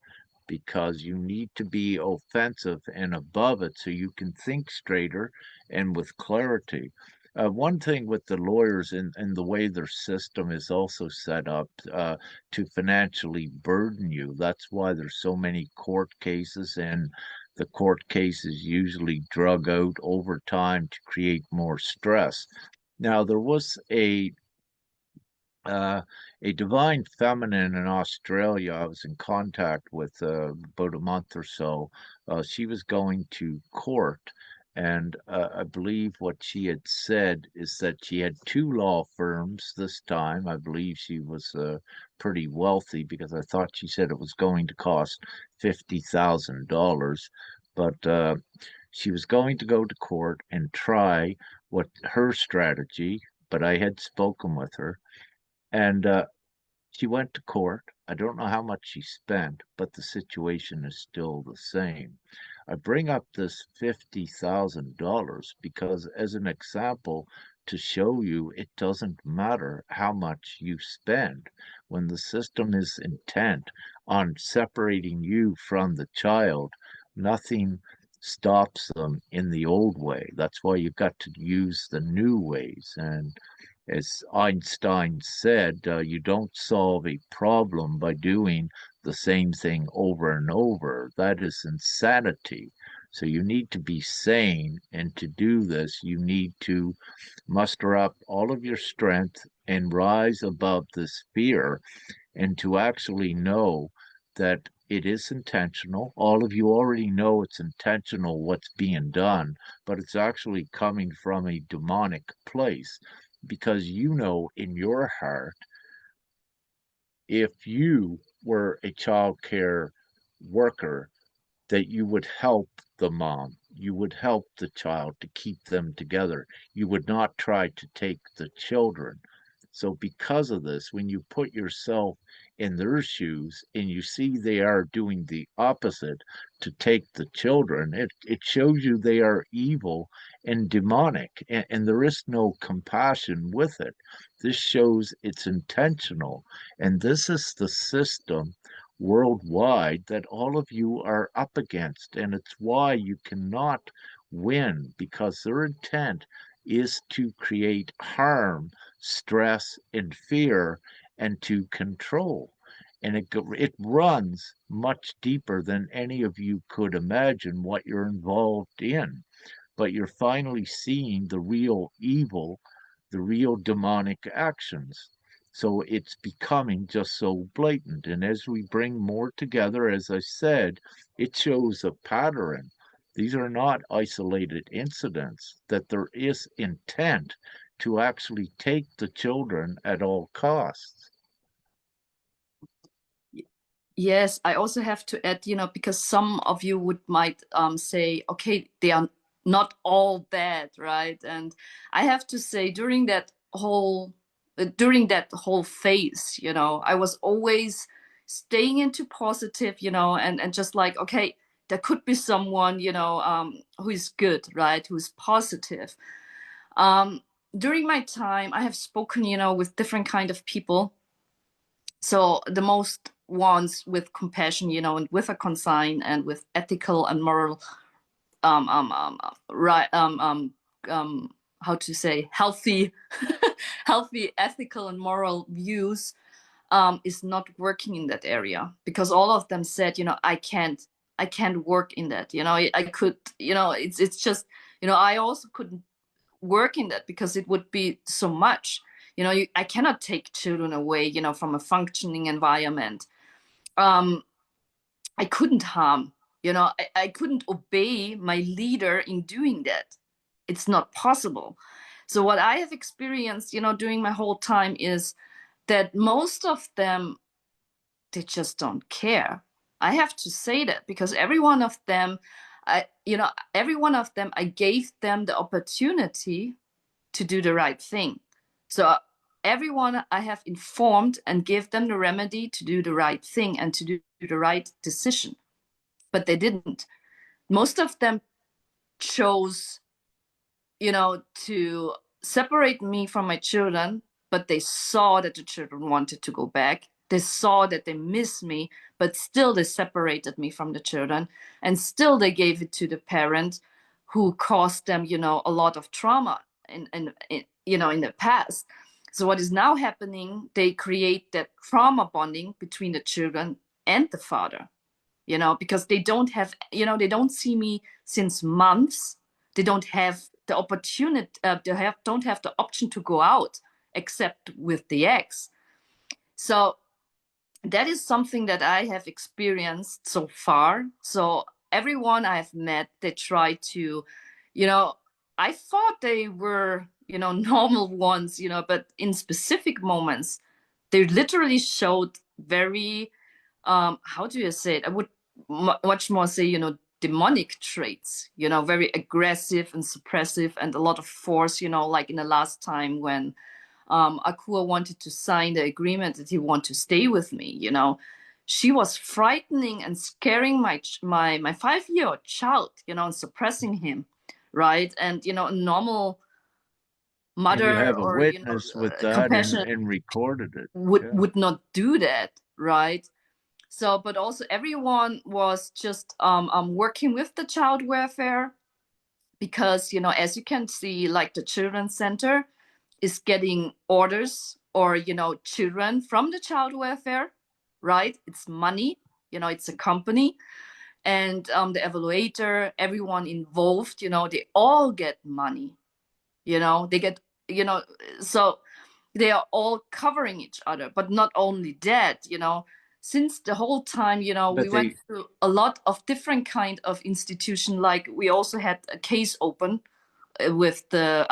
because you need to be offensive and above it so you can think straighter and with clarity. One thing with the lawyers and the way their system is also set up to financially burden you. That's why there's so many court cases, and the court cases usually drug out over time to create more stress. Now, there was uh, a divine feminine in Australia I was in contact with about a month or so. She was going to court, and I believe what she had said is that she had two law firms this time. I believe she was pretty wealthy because I thought she said it was going to cost $50,000, but she was going to go to court and try what her strategy, but I had spoken with her and she went to court. I don't know how much she spent, but the situation is still the same. I bring up this $50,000 because, as an example, to show you it doesn't matter how much you spend when the system is intent on separating you from the child. Nothing stops them in the old way. That's why you've got to use the new ways. And as Einstein said, you don't solve a problem by doing the same thing over and over. That is insanity. So you need to be sane, and to do this, you need to muster up all of your strength and rise above this fear and to actually know that it is intentional. All of you already know it's intentional what's being done, but it's actually coming from a demonic place because you know in your heart, if you were a child care worker, that you would help the mom, you would help the child to keep them together. You would not try to take the children. So, because of this, when you put yourself in their shoes and you see they are doing the opposite to take the children, it shows you they are evil and demonic, and there is no compassion with it. This shows it's intentional, and this is the system worldwide that all of you are up against. And it's why you cannot win because their intent is to create harm, stress, and fear and to control. And it runs much deeper than any of you could imagine what you're involved in. But you're finally seeing the real evil, the real demonic actions. So it's becoming just so blatant. And as we bring more together, as I said, it shows a pattern. These are not isolated incidents, that there is intent to actually take the children at all costs.
Yes, I also have to add, because some of you might say, okay, they are not all bad, right? And I have to say, during that whole phase, I was always staying into positive, and just like, okay, there could be someone, who is good, right? Who's positive. Um, During my time, I have spoken, with different kind of people. So the most ones with compassion, and with a consign and with ethical and moral, right, how to say, healthy, healthy ethical and moral views, is not working in that area because all of them said, I can't work in that. I could, it's just, I also couldn't work in that because it would be so much. I cannot take children away, from a functioning environment. um I couldn't harm, I couldn't obey my leader in doing that. It's not possible. So what I have experienced, during my whole time is that most of them, they just don't care. I have to say that because every one of them, every one of them, I gave them the opportunity to do the right thing. So everyone I have informed and give them the remedy to do the right thing and to do the right decision. But they didn't. Most of them chose, to separate me from my children, but they saw that the children wanted to go back. They saw that they miss me, but still they separated me from the children, and still they gave it to the parent who caused them, a lot of trauma. in the past. So what is now happening, they create that trauma bonding between the children and the father, because they don't have, they don't see me since months. They don't have the opportunity, don't have the option to go out except with the ex. So that is something that I have experienced so far. So everyone I've met, they try to, you know, I thought they were, normal ones, but in specific moments, they literally showed very, how do you say it? I would much more say, demonic traits, very aggressive and suppressive and a lot of force, like in the last time when Akua wanted to sign the agreement that he wanted to stay with me. She was frightening and scaring my 5-year-old child, and suppressing him, right? And a normal
And you
mother
have a
or
witness with that
compassionate
and recorded it.
would
Yeah.
would not do that, right? So, but also everyone was just working with the child welfare because, as you can see, like the children's center is getting orders or, children from the child welfare, right? It's money, it's a company. And the evaluator, everyone involved, they all get money, they get, you know, so they are all covering each other. But not only that, since the whole time, we
But
went
they
through a lot of different kind of institution. Like we also had a case open with the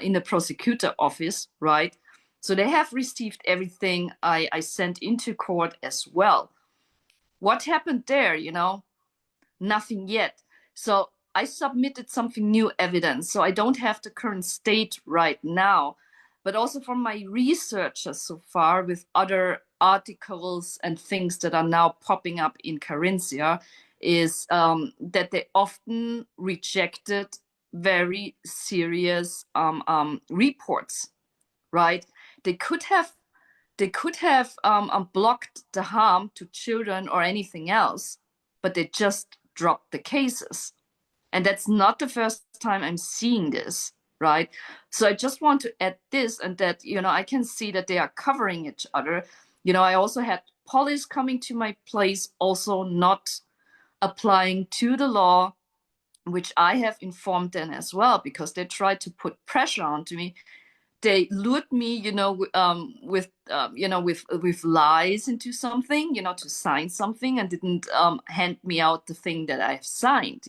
in the prosecutor office, right? So they have received everything I sent into court as well. What happened there? Nothing yet. So I submitted something new evidence. So I don't have the current state right now, but also from my researches so far with other articles and things that are now popping up in Carinthia is that they often rejected very serious reports, right? They could have blocked the harm to children or anything else, but they just dropped the cases. And that's not the first time I'm seeing this, right? So I just want to add this and that, I can see that they are covering each other. I also had police coming to my place, also not applying to the law, which I have informed them as well, because they tried to put pressure onto me. They lured me, with lies into something, to sign something, and didn't hand me out the thing that I've signed.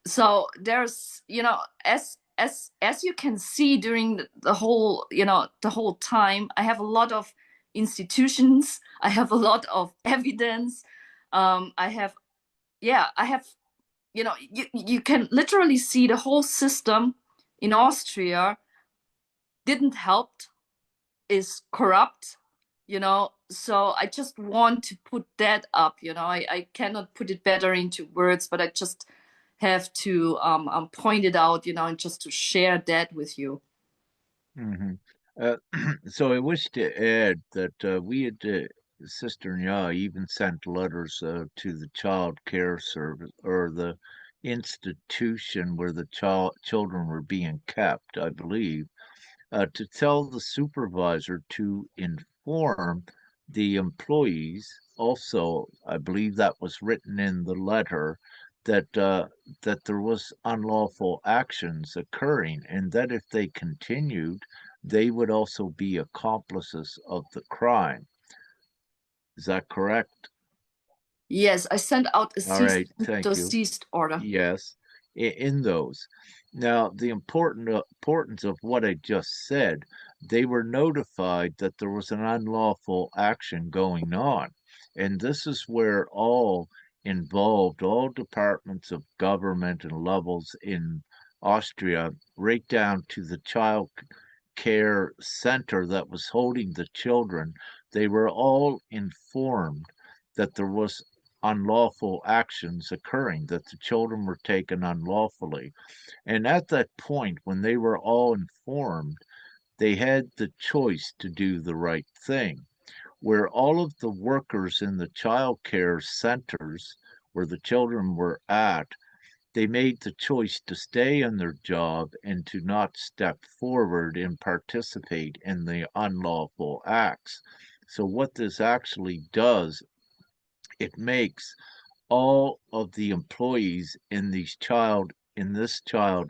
So there's, as you can see during the whole, the whole time, I have a lot of institutions, I have a lot of evidence, I have, yeah, I have, you can literally see the whole system in Austria didn't help, is corrupt, so I just want to put that up. I cannot put it better into words, but I just have to point it out, and just to share that with you.
Mhm. Uh, so I wish to add that we had, Sister Nya even sent letters to the child care service or the institution where the children were being kept, I believe, to tell the supervisor to inform the employees. Also, I believe that was written in the letter that that there was unlawful actions occurring, and that if they continued, they would also be accomplices of the crime. Is that correct?
Yes, I sent out a
All
cease
right,
and
thank you.
desist order.
Yes, in those. Now, the importance of what I just said, they were notified that there was an unlawful action going on. And this is where all involved, all departments of government and levels in Austria, right down to the child care center that was holding the children, they were all informed that there was unlawful actions occurring, that the children were taken unlawfully. And at that point, when they were all informed, they had the choice to do the right thing. Where all of the workers in the child care centers where the children were at, they made the choice to stay in their job and to not step forward and participate in the unlawful acts. So, what this actually does, it makes all of the employees in this child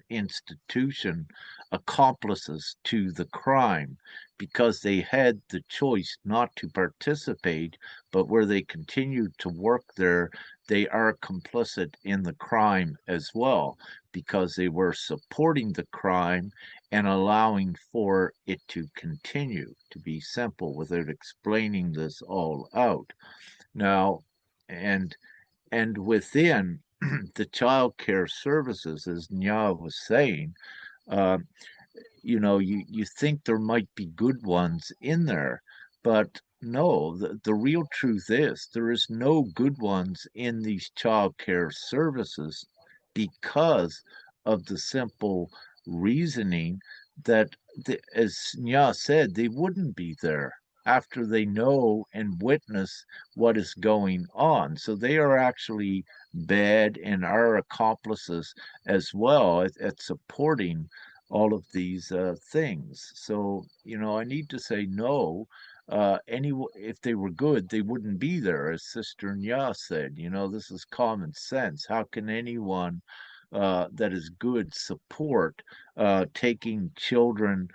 institution accomplices to the crime because they had the choice not to participate, but where they continued to work there, they are complicit in the crime as well because they were supporting the crime and allowing for it to continue, to be simple without explaining this all out. Now, and within the child care services, as Nya was saying, uh, you think there might be good ones in there, but no, the real truth is there is no good ones in these child care services because of the simple reasoning that, as Nya said, they wouldn't be there after they know and witness what is going on. So they are actually bad and are accomplices as well at supporting all of these things. So, I need to say no. If they were good, they wouldn't be there, as Sister Nya said. This is common sense. How can anyone that is good support taking children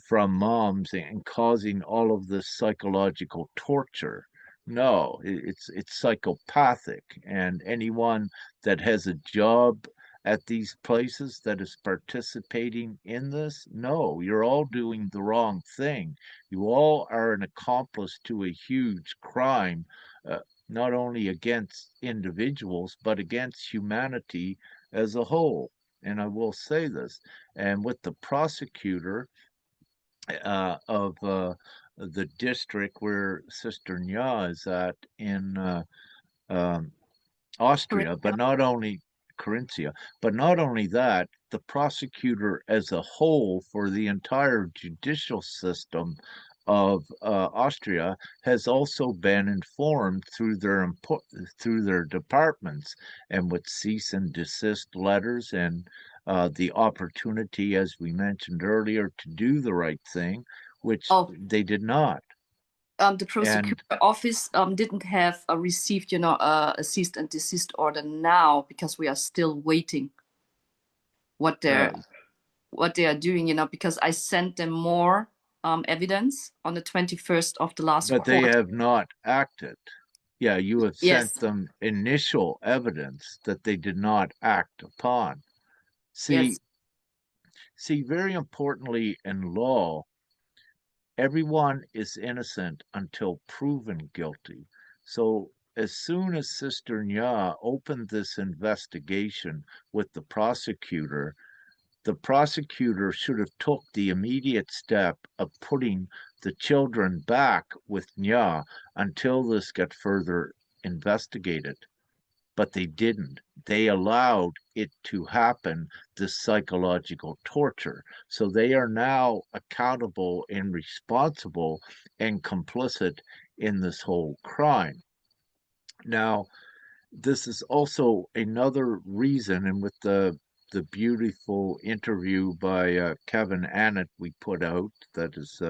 from moms and causing all of this psychological torture? No, it's psychopathic, and anyone that has a job at these places that is participating in this? No, you're all doing the wrong thing. You all are an accomplice to a huge crime, uh, not only against individuals, but against humanity as a whole. And I will say this, and with the prosecutor of the district where Sister Nya is at in um, Austria, but
Correct.
not only Carinthia, but not only that, the prosecutor as a whole for the entire judicial system of Austria has also been informed through their departments and with cease and desist letters and the opportunity, as we mentioned earlier, to do the right thing, which
Oh,
they did not.
the
And
prosecutor office didn't have received, a cease and desist order now because we are still waiting what
uh,
they're what they are doing, because I sent them more evidence on the 21st of the last
but they
quarter.
have not acted. Yeah, you have sent
Yes,
them initial evidence that they did not act upon. See,
yes.
very importantly in law, everyone is innocent until proven guilty. So as soon as Sister Nya opened this investigation with the prosecutor should have took the immediate step of putting the children back with Nya until this got further investigated. But they didn't. They allowed it to happen, this psychological torture. So they are now accountable and responsible and complicit in this whole crime. Now, this is also another reason, and with the beautiful interview by Kevin Annett we put out that is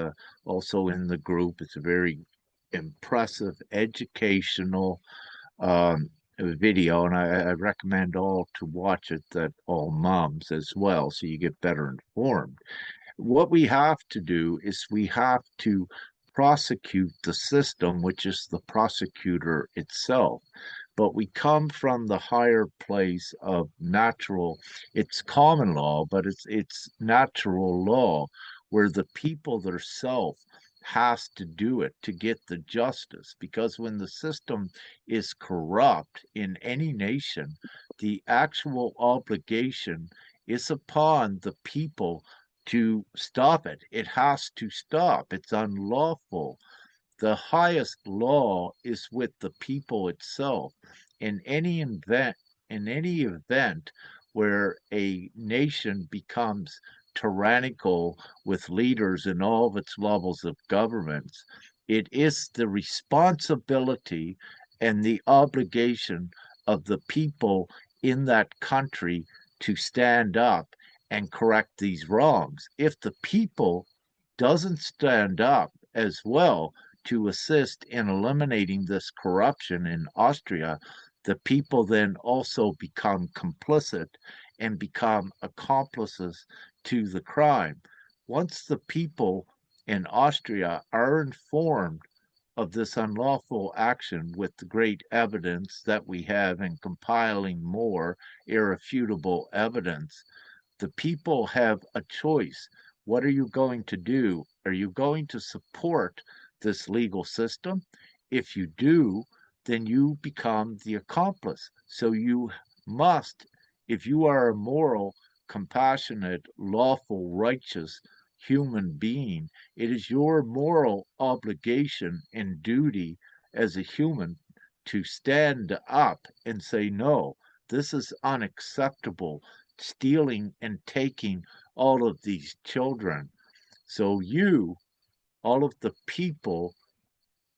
also in the group. It's a very impressive, educational video, and I recommend all to watch it, that all moms as well, so you get better informed. What we have to do is we have to prosecute the system, which is the prosecutor itself. But we come from the higher place of natural, it's common law, but it's natural law, where the people themselves has to do it to get the justice. Because when the system is corrupt in any nation, the actual obligation is upon the people to stop it. It has to stop. It's unlawful. The highest law is with the people itself. In any event where a nation becomes tyrannical with leaders in all of its levels of governments, it is the responsibility and the obligation of the people in that country to stand up and correct these wrongs. If the people doesn't stand up as well to assist in eliminating this corruption in Austria, the people then also become complicit and become accomplices to the crime. Once the people in Austria are informed of this unlawful action with the great evidence that we have in compiling more irrefutable evidence, the people have a choice. What are you going to do? Are you going to support this legal system? If you do, then you become the accomplice. So you must, if you are a moral, compassionate, lawful, righteous human being, it is your moral obligation and duty as a human to stand up and say, no, this is unacceptable, stealing and taking all of these children. So you, all of the people,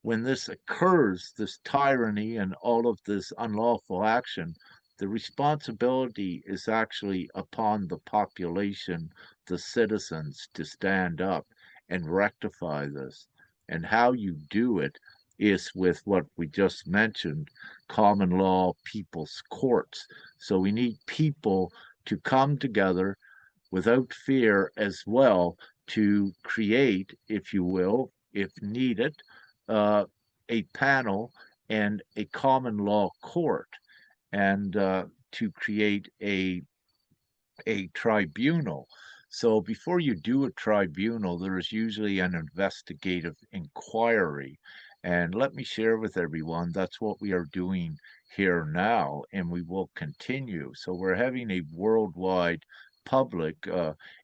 when this occurs, this tyranny and all of this unlawful action, the responsibility is actually upon the population, the citizens, to stand up and rectify this. And how you do it is with what we just mentioned, common law people's courts. So we need people to come together without fear as well to create, if you will, if needed, uh, a panel and a common law court and to create a tribunal. So before you do a tribunal, there is usually an investigative inquiry. And let me share with everyone that's what we are doing here now, and we will continue. So we're having a worldwide public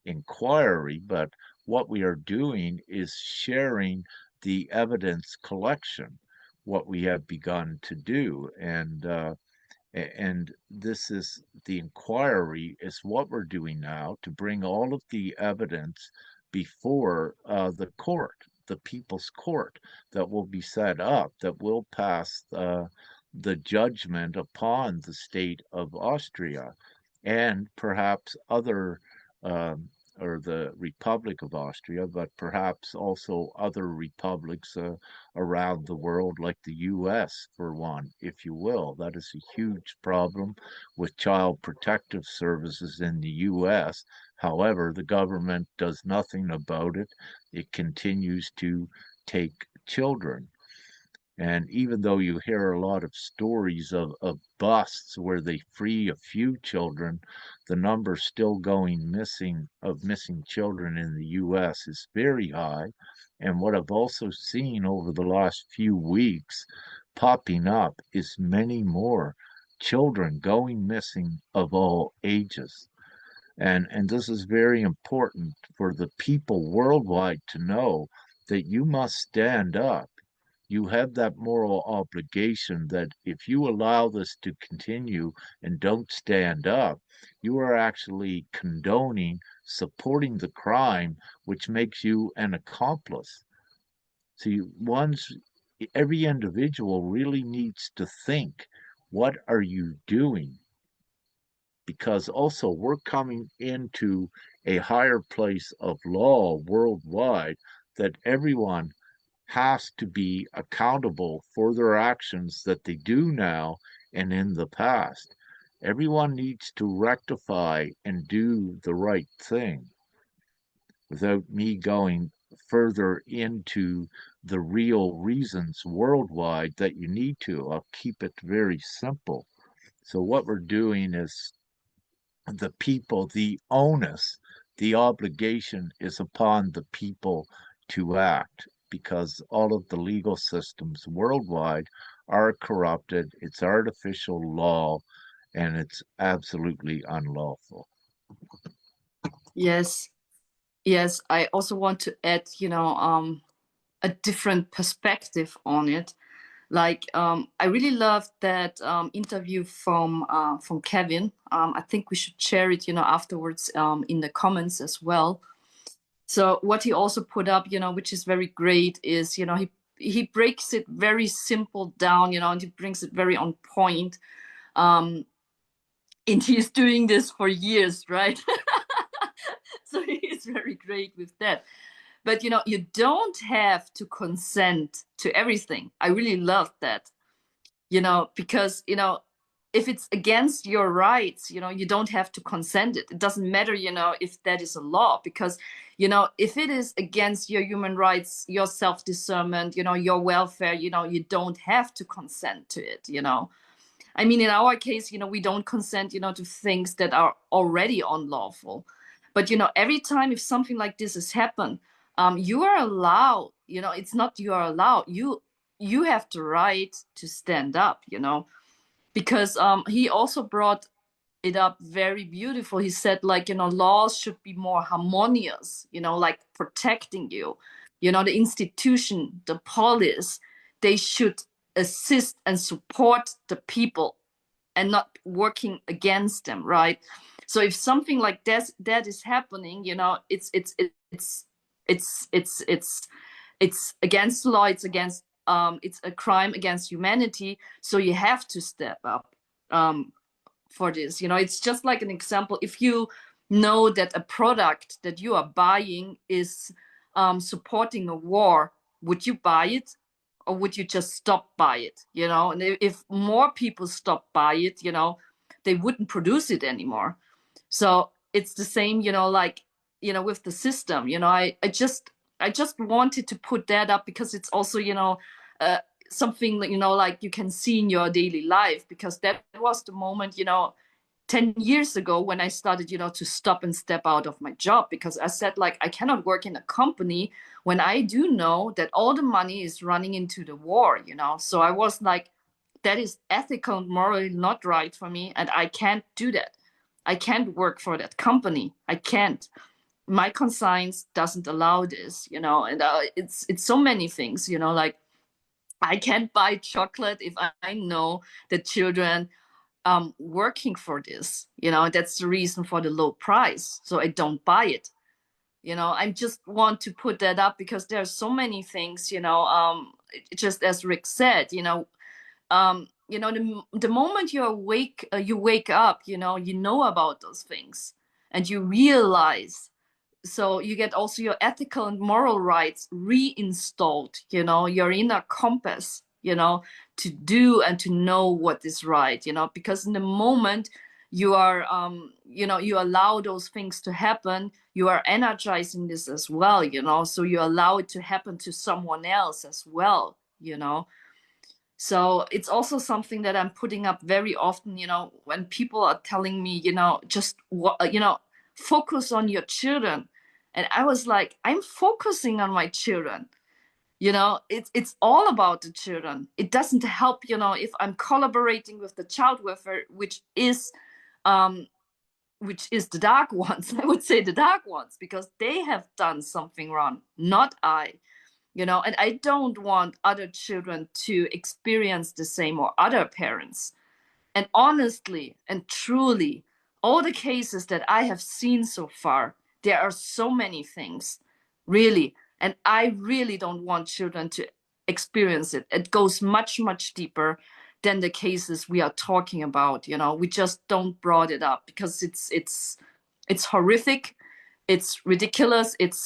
inquiry, but what we are doing is sharing the evidence collection, what we have begun to do. And this is the inquiry is what we're doing now to bring all of the evidence before the court, the people's court that will be set up, that will pass the judgment upon the state of Austria and perhaps other um, or the Republic of Austria, but perhaps also other republics around the world, like the US, for one, if you will. That is a huge problem with child protective services in the US. However, the government does nothing about it. It continues to take children. And even though you hear a lot of stories of busts where they free a few children, the number still going missing of missing children in the US is very high. And what I've also seen over the last few weeks popping up is many more children going missing of all ages. And this is very important for the people worldwide to know that you must stand up. You have that moral obligation that if you allow this to continue and don't stand up, you are actually condoning, supporting the crime, which makes you an accomplice. See, every individual really needs to think, what are you doing? Because also we're coming into a higher place of law worldwide that everyone has to be accountable for their actions that they do now and in the past. Everyone needs to rectify and do the right thing without me going further into the real reasons worldwide that you need to. I'll keep it very simple. So, what we're doing is the people, the onus, the obligation is upon the people to act because all of the legal systems worldwide are corrupted. It's artificial law and it's absolutely unlawful.
Yes, yes. I also want to add, a different perspective on it. Like, I really loved that interview from Kevin. I think we should share it, afterwards in the comments as well. So what he also put up, which is very great, is he breaks it very simple down, and he brings it very on point. Um, and he's doing this for years, right? So he's very great with that. But you don't have to consent to everything. I really love that, because if it's against your rights, you don't have to consent it. It doesn't matter, if that is a law, because if it is against your human rights, your self-discernment, your welfare, you don't have to consent to it. I mean, in our case, we don't consent, to things that are already unlawful. But, every time if something like this has happened, you are allowed, it's not you are allowed, you have the right to stand up, because he also brought it up very beautiful. He said, like, laws should be more harmonious, like protecting you. The institution, the police, they should assist and support the people and not working against them, right? So if something like that is happening, it's against the law, it's a crime against humanity. So you have to step up for this. It's just like an example. If you know that a product that you are buying is supporting a war, would you buy it? Or would you just stop by it? And if more people stop by it, they wouldn't produce it anymore. So it's the same, like, with the system. I just wanted to put that up because it's also, uh, something that, like you can see in your daily life, because that was the moment, 10 years ago when I started, to stop and step out of my job, because I said, like, I cannot work in a company when I do know that all the money is running into the war. So I was like, that is ethical and morally not right for me, and I can't do that. I can't work for that company. I can't. My conscience doesn't allow this, and it's so many things, like I can't buy chocolate if I know that children working for this, and that's the reason for the low price. So I don't buy it. I just want to put that up because there are so many things, just as Rick said, the moment you wake up, you know about those things, and you realize. So you get also your ethical and moral rights reinstalled, your inner compass, to do and to know what is right, because in the moment you are, you allow those things to happen, you are energizing this as well, so you allow it to happen to someone else as well, So it's also something that I'm putting up very often, when people are telling me, just what, focus on your children. And I was like, I'm focusing on my children. It's all about the children. It doesn't help, if I'm collaborating with the child welfare, um, which is the dark ones. I would say the dark ones, because they have done something wrong, not I. And I don't want other children to experience the same, or other parents. And honestly and truly, all the cases that I have seen so far, there are so many things, really. And I really don't want children to experience it. It goes much, much deeper than the cases we are talking about. We just don't brought it up because it's horrific, it's ridiculous, it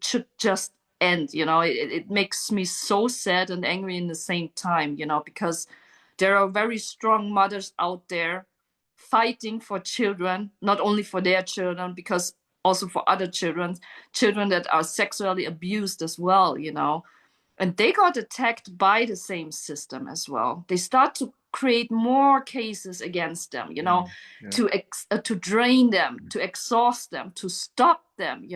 should just end. It makes me so sad and angry in the same time, because there are very strong mothers out there fighting for children, not only for their children, because also for other children that are sexually abused as well, and they got attacked by the same system as well. They start to create more cases against them,
Yeah.
to drain them, to exhaust them, to stop them,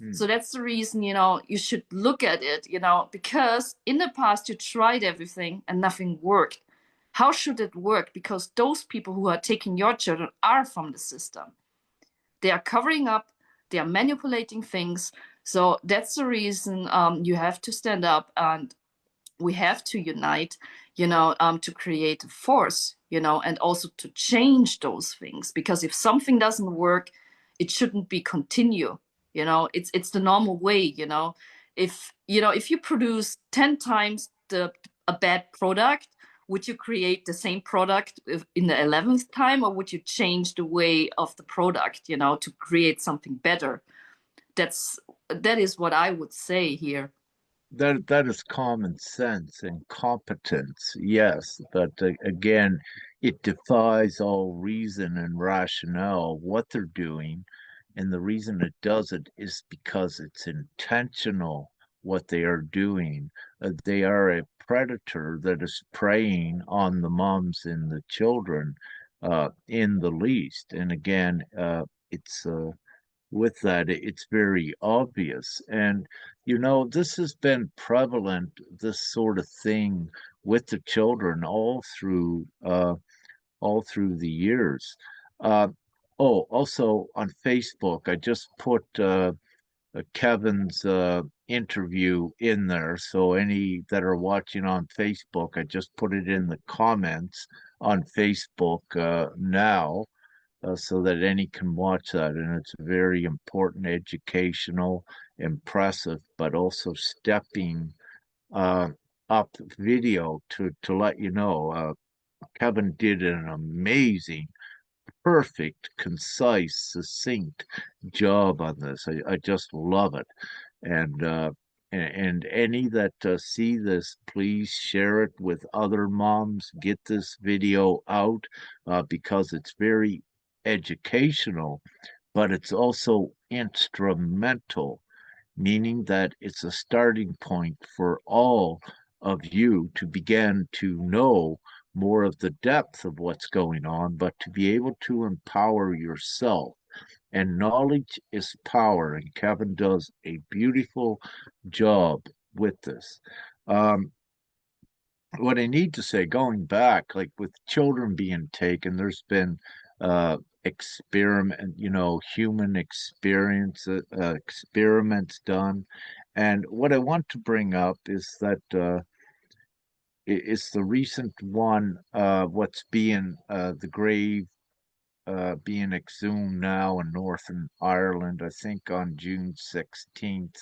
Mm.
So that's the reason, you should look at it, because in the past you tried everything and nothing worked. How should it work? Because those people who are taking your children are from the system. They are covering up, they are manipulating things. So that's the reason you have to stand up, and we have to unite, to create a force, and also to change those things. Because if something doesn't work, it shouldn't be continue. It's the normal way. If you produce 10 times a bad product, would you create the same product in the 11th time, or would you change the way of the product, to create something better? That is what I would say here.
That is common sense and competence, yes, but again, it defies all reason and rationale what they're doing, and the reason it does it is because it's intentional what they are doing. They are a predator that is preying on the moms and the children, in the least. And again, it's with that, it's very obvious. And, this has been prevalent, this sort of thing with the children all through the years. Uh, oh, also on Facebook, I just put Kevin's interview in there. So any that are watching on Facebook, I just put it in the comments on Facebook now, so that any can watch that. And it's very important, educational, impressive, but also stepping uh, up video to let you know. Kevin did an amazing, perfect, concise, succinct job on this. I just love it. And and any that see this, please share it with other moms. Get this video out, because it's very educational, but it's also instrumental, meaning that it's a starting point for all of you to begin to know more of the depth of what's going on, but to be able to empower yourself. And knowledge is power, and Kevin does a beautiful job with this. Um, what I need to say, going back, like with children being taken, there's been experiment, human experience, experiments done. And what I want to bring up is that it's the recent one, what's being the grave being exhumed now in Northern Ireland, I think on June 16th.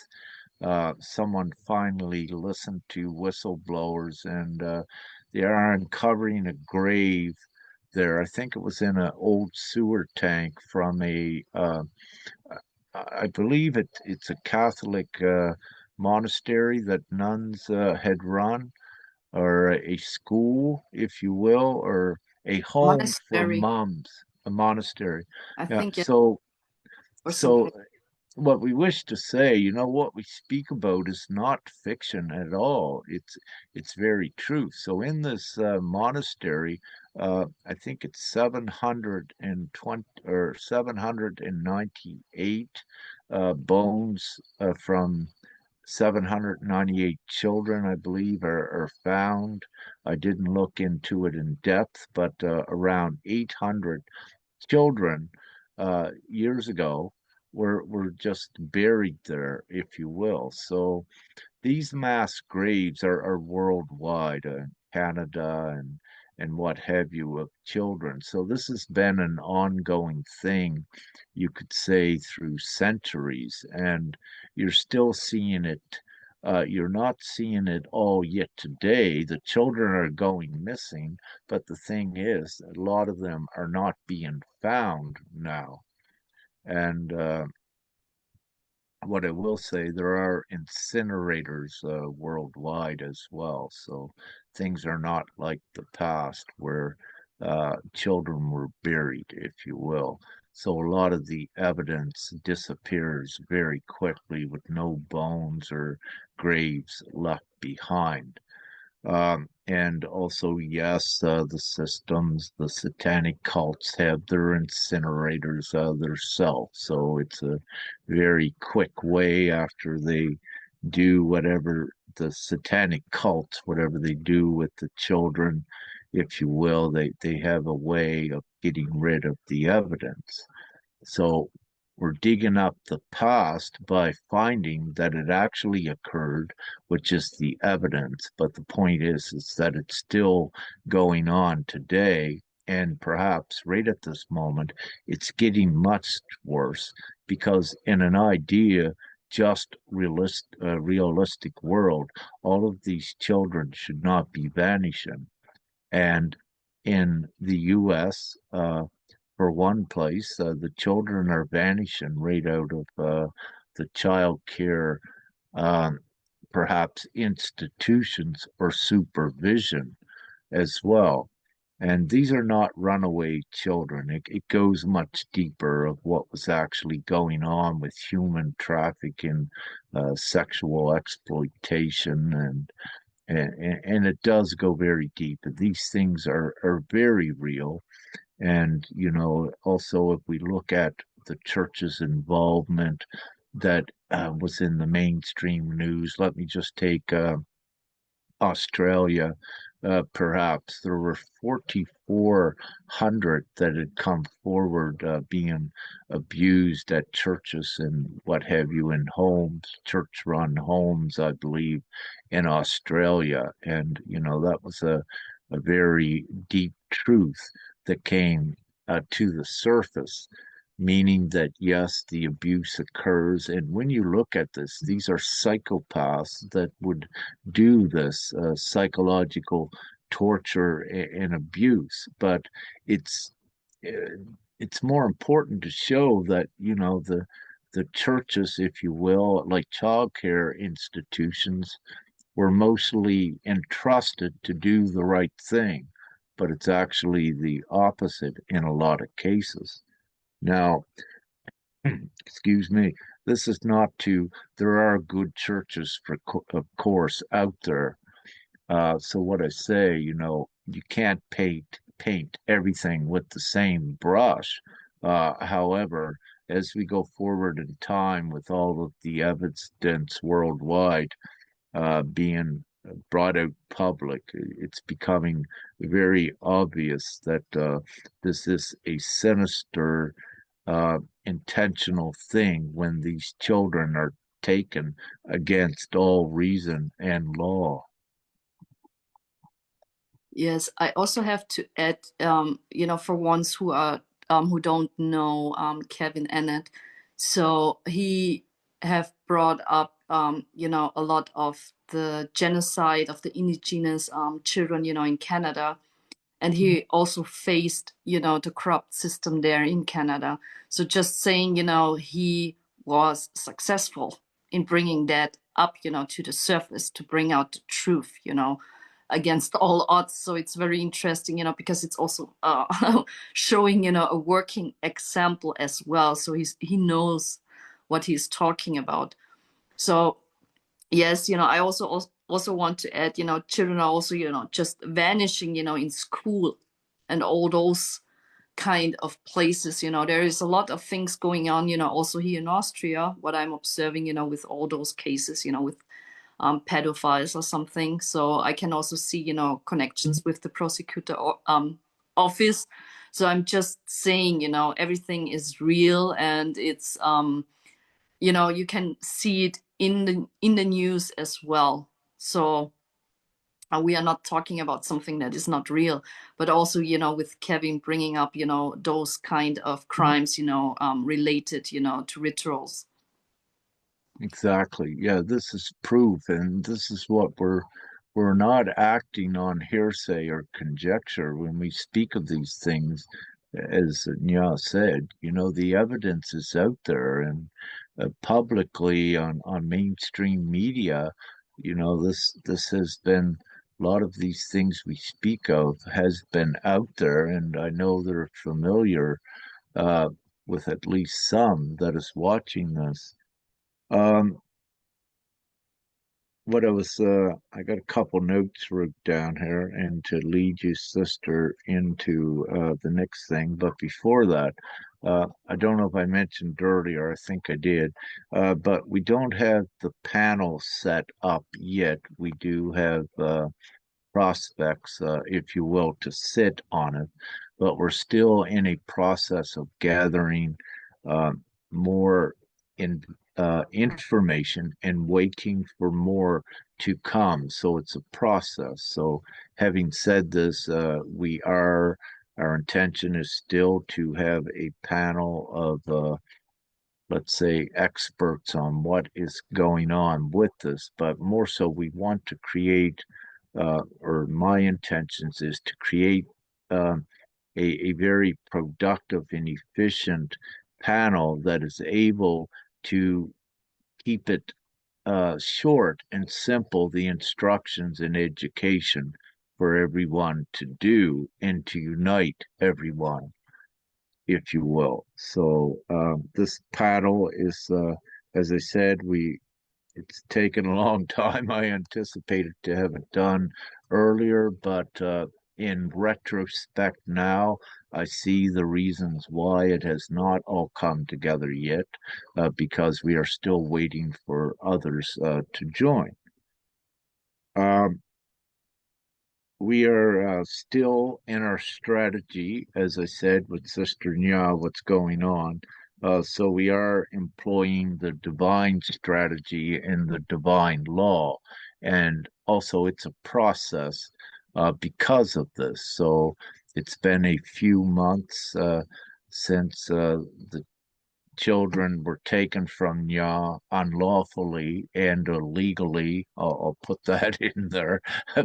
Someone finally listened to whistleblowers, and they are uncovering a grave there. I think it was in an old sewer tank from I believe it's a Catholic monastery that nuns had run, or a school, if you will, or a home for
Monastery,
moms, a monastery.
I
Yeah,
think, or
so
something.
what we wish to say, what we speak about is not fiction at all. It's very true. So in this monastery, I think it's 720 or 798 bones from 798 children, I believe, are found. I didn't look into it in depth, but around 800 children years ago were just buried there, if you will. So these mass graves are worldwide, Canada and what have you, of children. So this has been an ongoing thing, you could say, through centuries, and you're still seeing it. You're not seeing it all yet today. The children are going missing, but the thing is, a lot of them are not being found now. And what I will say, there are incinerators worldwide as well. So things are not like the past where children were buried, if you will. So a lot of the evidence disappears very quickly with no bones or graves left behind. And also, yes, the systems, the satanic cults have their incinerators themselves. So it's a very quick way after they do whatever the satanic cults, whatever they do with the children, if you will, they have a way of getting rid of the evidence. So we're digging up the past by finding that it actually occurred, which is the evidence. But the point is that it's still going on today. And perhaps right at this moment, it's getting much worse because in an idea, just realistic world, all of these children should not be vanishing. And in the US, for one place, the children are vanishing right out of the child care, um, perhaps institutions or supervision as well. And these are not runaway children. It goes much deeper of what was actually going on with human trafficking, sexual exploitation, and it does go very deep. These things are very real. And, also if we look at the church's involvement that was in the mainstream news, let me just take Australia, perhaps. There were 4,400 that had come forward being abused at churches and what have you, in homes, church-run homes, I believe, in Australia. And, that was a very deep truth that came to the surface, meaning that yes, the abuse occurs. And when you look at this, these are psychopaths that would do this psychological torture and abuse. But it's uh, it's more important to show that the churches, if you will, like childcare institutions, were mostly entrusted to do the right thing, but it's actually the opposite in a lot of cases. Now, excuse me, this is not to, there are good churches, of course, out there. So what I say, you can't paint everything with the same brush. However, as we go forward in time with all of the evidence worldwide being brought out public, it's becoming very obvious that this is a sinister, intentional thing when these children are taken against all reason and law.
Yes, I also have to add, for ones who don't know Kevin Annett, so he have brought up, a lot of the genocide of the indigenous children, in Canada, and he also faced, the corrupt system there in Canada. So just saying, he was successful in bringing that up, to the surface to bring out the truth, against all odds. So it's very interesting, because it's also showing, a working example as well. So he knows what he's talking about. So yes, I also want to add, children are also, just vanishing, in school and all those kind of places. There is a lot of things going on, also here in Austria, what I'm observing, with all those cases, with pedophiles or something. So I can also see, connections with the prosecutor office. So I'm just saying, everything is real, and it's you can see it in the news as well. So we are not talking about something that is not real, but also, with Kevin bringing up, those kind of crimes, related, to rituals.
Exactly. Yeah, this is proof, and this is what we're not acting on hearsay or conjecture when we speak of these things. As Nya said, the evidence is out there, and publicly on mainstream media, this has been, a lot of these things we speak of has been out there, and I know they're familiar uh, with at least some that is watching this. Um, I got a couple notes wrote down here and to lead you, sister, into the next thing. But before that, I don't know if I mentioned earlier, I think I did, but we don't have the panel set up yet. We do have prospects, if you will, to sit on it, but we're still in a process of gathering uh, more in information and waiting for more to come. So it's a process. So having said this, our intention is still to have a panel of let's say, experts on what is going on with this, but more so, we want to create or my intentions is to create um, a very productive and efficient panel that is able to keep it short and simple, the instructions in education for everyone to do and to unite everyone, if you will. So this panel is, as I said, it's taken a long time. I anticipated to have it done earlier, but in retrospect now, I see the reasons why it has not all come together yet, because we are still waiting for others to join. Um, we are still in our strategy, as I said, with Sister Nya, what's going on. So we are employing the divine strategy and the divine law. And also, it's a process because of this. So it's been a few months since the children were taken from Nya unlawfully and illegally. I'll put that in there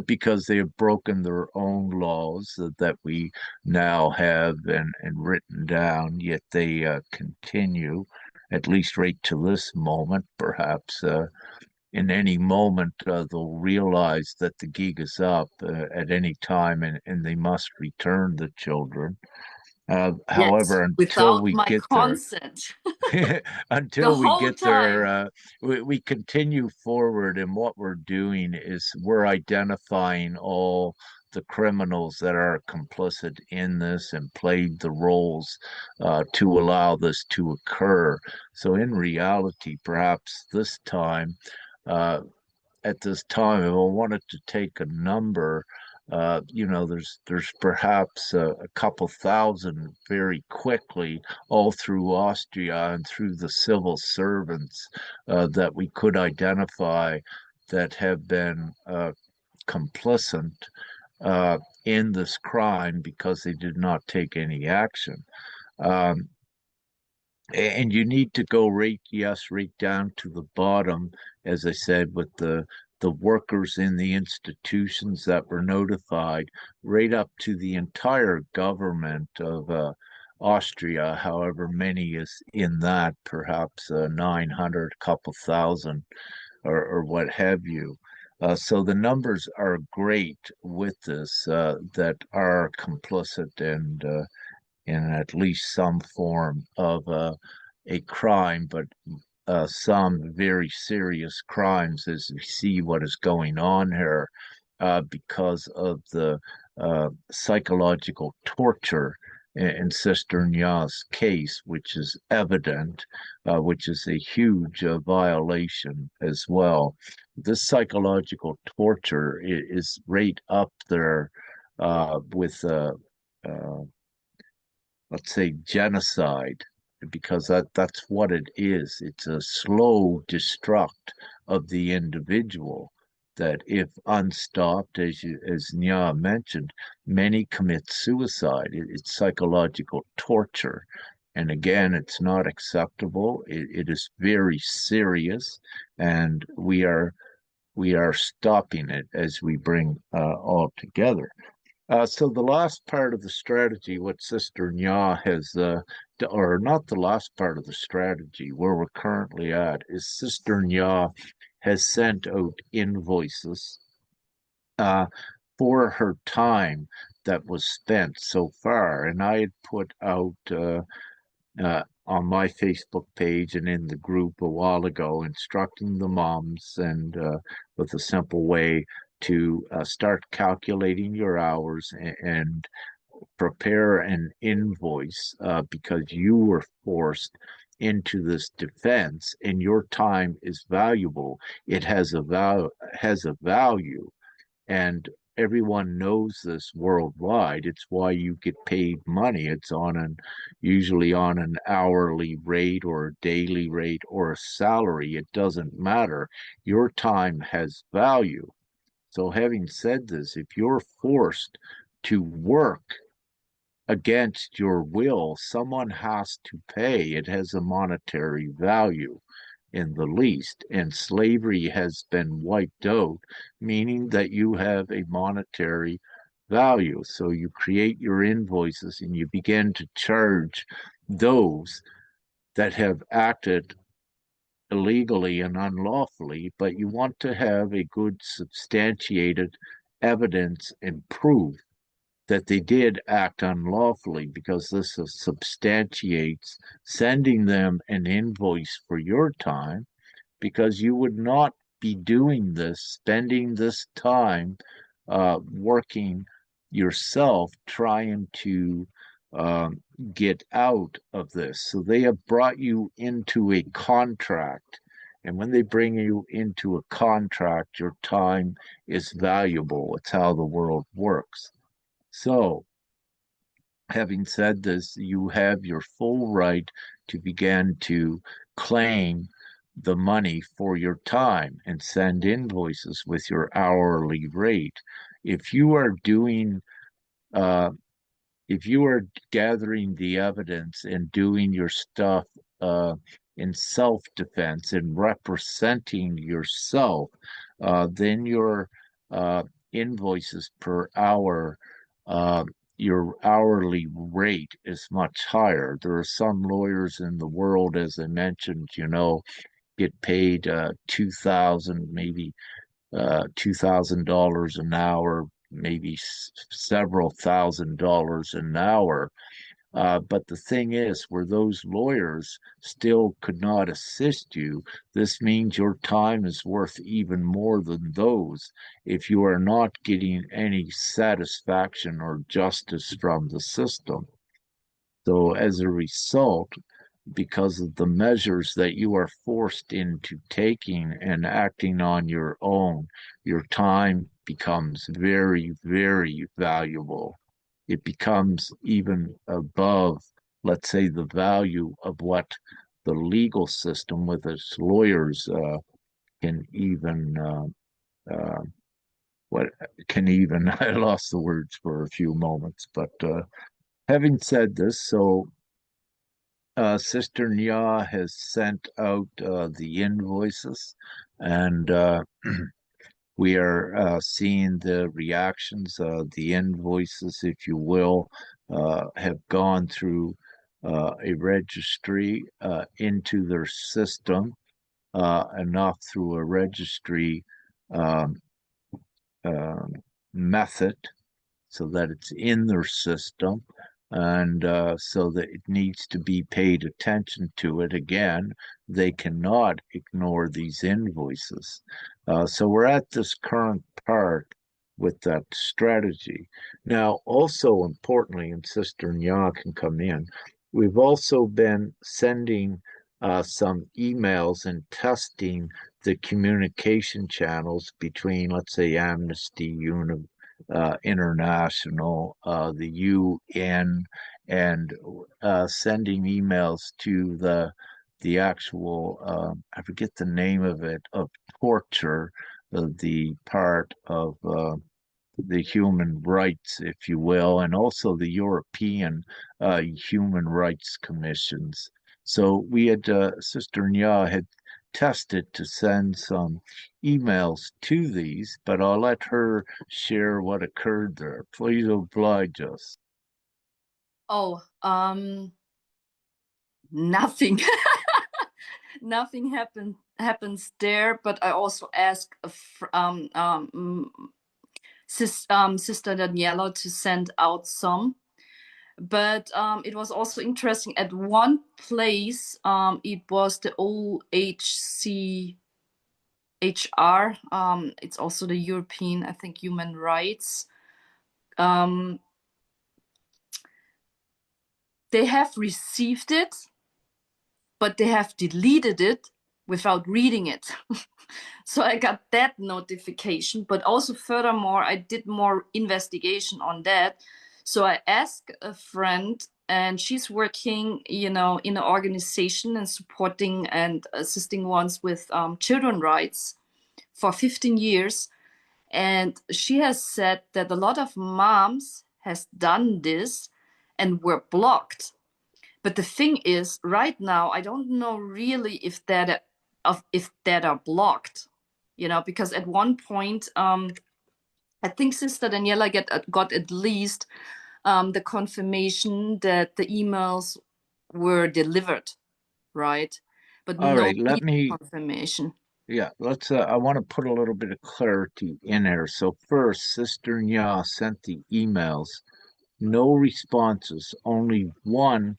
because they have broken their own laws that we now have and written down, yet they continue, at least right to this moment. Perhaps in any moment they'll realize that the gig is up at any time and they must return the children.
Yes,
However, until
without
we
my
get there,
consent the
until we
whole
get there,
time.
we continue forward, and what we're doing is we're identifying all the criminals that are complicit in this and played the roles to allow this to occur. So, in reality, perhaps this time, uh, at this time, if I wanted to take a number, there's perhaps a couple thousand very quickly all through Austria and through the civil servants that we could identify that have been complicit uh, in this crime because they did not take any action. Um, and you need to go right, yes, right down to the bottom, as I said, with the workers in the institutions that were notified, right up to the entire government of Austria, however many is in that, perhaps 900, couple thousand, or what have you. So the numbers are great with this that are complicit and in at least some form of a crime, but some very serious crimes as we see what is going on here because of the psychological torture in Sister Nya's case, which is evident, which is a huge violation as well. This psychological torture is right up there with let's say genocide, because that's what it is. It's a slow destruct of the individual that if unstopped, as Nya mentioned, many commit suicide. It's psychological torture. And again, it's not acceptable. It is very serious, and we are stopping it as we bring all together. So the last part of the strategy, what Sister Nya has, or not the last part of the strategy, where we're currently at, is Sister Nya has sent out invoices uh, for her time that was spent so far. And I had put out on my Facebook page and in the group a while ago, instructing the moms and with a simple way to start calculating your hours and prepare an invoice because you were forced into this defense and your time is valuable. It has a value, and everyone knows this worldwide. It's why you get paid money. It's usually on an hourly rate or a daily rate or a salary. It doesn't matter. Your time has value. So having said this, if you're forced to work against your will, someone has to pay. It has a monetary value. in the least. And slavery has been wiped out, meaning that you have a monetary value. So you create your invoices and you begin to charge those that have acted illegally and unlawfully, but you want to have a good substantiated evidence and proof that they did act unlawfully, because this substantiates sending them an invoice for your time, because you would not be doing this, spending this time working yourself, trying to um, get out of this. So they have brought you into a contract. And when they bring you into a contract, your time is valuable. It's how the world works. So, having said this, you have your full right to begin to claim the money for your time and send invoices with your hourly rate. If you are doing uh, if you are gathering the evidence and doing your stuff in self-defense and representing yourself, then your uh, invoices per hour, uh, your hourly rate is much higher. There are some lawyers in the world, as I mentioned, get paid 2,000, maybe $2,000 an hour, maybe several $1,000s an hour. But the thing is, where those lawyers still could not assist you, this means your time is worth even more than those if you are not getting any satisfaction or justice from the system. So, as a result, because of the measures that you are forced into taking and acting on your own, your time becomes very, very valuable. It becomes even above, let's say, the value of what the legal system with its lawyers can even uh, what can even I lost the words for a few moments, but having said this, so Sister Nya has sent out the invoices, and we are seeing the reactions. The invoices, if you will, have gone through a registry into their system, enough through a registry um, um method so that it's in their system, and so that it needs to be paid attention to it. Again, they cannot ignore these invoices. So we're at this current part with that strategy. Now, also importantly, and Sister Nya can come in, we've also been sending some emails and testing the communication channels between, let's say, Amnesty International, the UN, and sending emails to the actual I forget the name of it, of torture, the part of the human rights, if you will, and also the European human rights commissions. So we had Sister Nya had tested to send some emails to these, but I'll let her share what occurred there. Please oblige us.
Oh, nothing. Nothing happens there. But I also asked Sister Daniela to send out some. But it was also interesting. At one place, it was the OHCHR. It's also the European, I think, human rights. They have received it, but they have deleted it without reading it. So I got that notification, but also furthermore, I did more investigation on that. So I asked a friend, and she's working, in an organization and supporting and assisting ones with children rights for 15 years. And she has said that a lot of moms has done this and were blocked. But the thing is, right now, I don't know really if that if that are blocked, you know, because at one point, I think Sister Daniela got at least the confirmation that the emails were delivered, right? But
All
no
right, let
email
me,
confirmation.
yeah, let's, I want to put a little bit of clarity in here. So first, Sister Nya sent the emails, no responses, only one,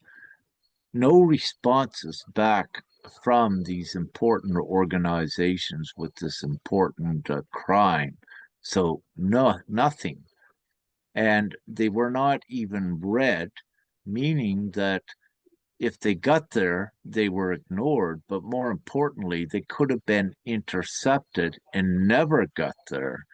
no responses back from these important organizations with this important crime. So no, nothing. And they were not even read, meaning that if they got there, they were ignored, but more importantly, they could have been intercepted and never got there.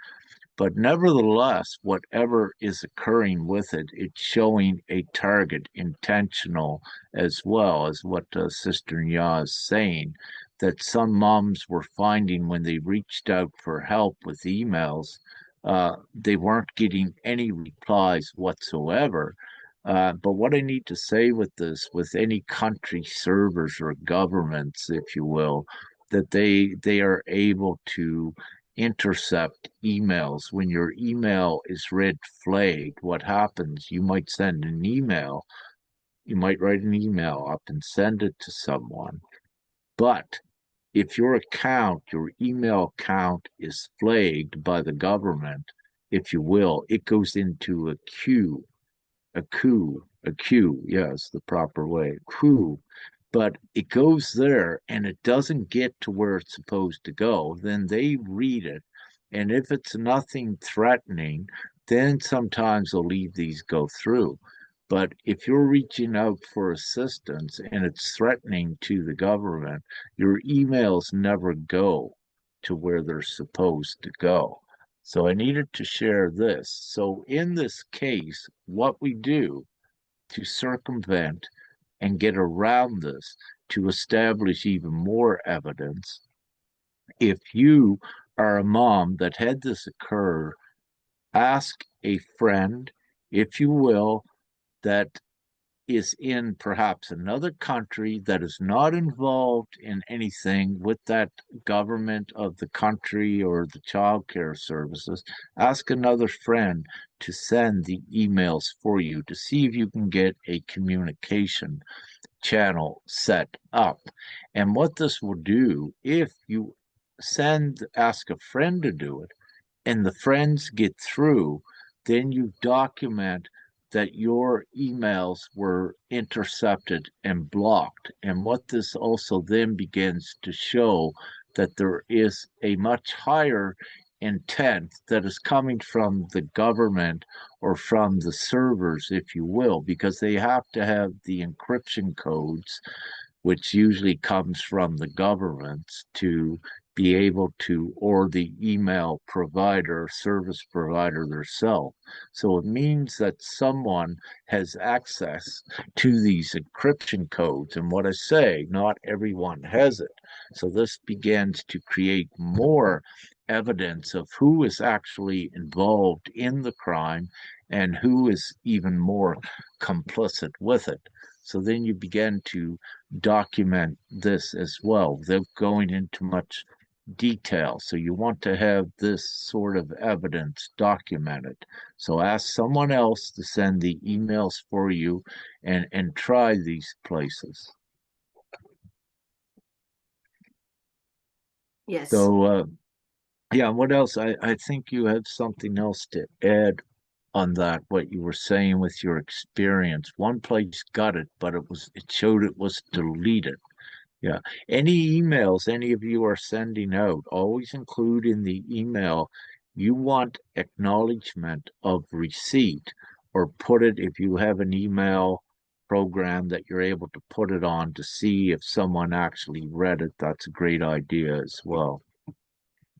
But nevertheless, whatever is occurring with it, it's showing a target intentional as well as what Sister Nya is saying, that some moms were finding when they reached out for help with emails, they weren't getting any replies whatsoever. But what I need to say with this, with any country servers or governments, if you will, that they are able to intercept emails. When your email is red flagged, what happens? You might send an email, you might write an email up and send it to someone. But if your account, your email account is flagged by the government, if you will, it goes into a queue, a queue, yes, the proper way, queue. But it goes there and it doesn't get to where it's supposed to go, then they read it. And if it's nothing threatening, then sometimes they'll leave these go through. But if you're reaching out for assistance and it's threatening to the government, your emails never go to where they're supposed to go. So I needed to share this. So in this case, what we do to circumvent and get around this, to establish even more evidence, if you are a mom that had this occur, ask a friend, if you will, that is in perhaps another country that is not involved in anything with that government of the country or the child care services. Ask another friend to send the emails for you to see if you can get a communication channel set up. And what this will do, if you ask a friend to do it, and the friends get through, then you document that your emails were intercepted and blocked. And what this also then begins to show that there is a much higher intent that is coming from the government or from the servers, if you will, because they have to have the encryption codes, which usually comes from the governments, to be able to, or the email provider, service provider themselves. So it means that someone has access to these encryption codes. And what I say, not everyone has it. So this begins to create more evidence of who is actually involved in the crime and who is even more complicit with it. So then you begin to document this as well without going into much detail. So you want to have this sort of evidence documented. So ask someone else to send the emails for you and try these places.
Yes.
So yeah, what else? I think you had something else to add on that, what you were saying with your experience. One place got it, but it showed it was deleted. Yeah. Any emails any of you are sending out, always include in the email, you want acknowledgement of receipt, or put it, if you have an email program that you're able to put it on to see if someone actually read it. That's a great idea as well.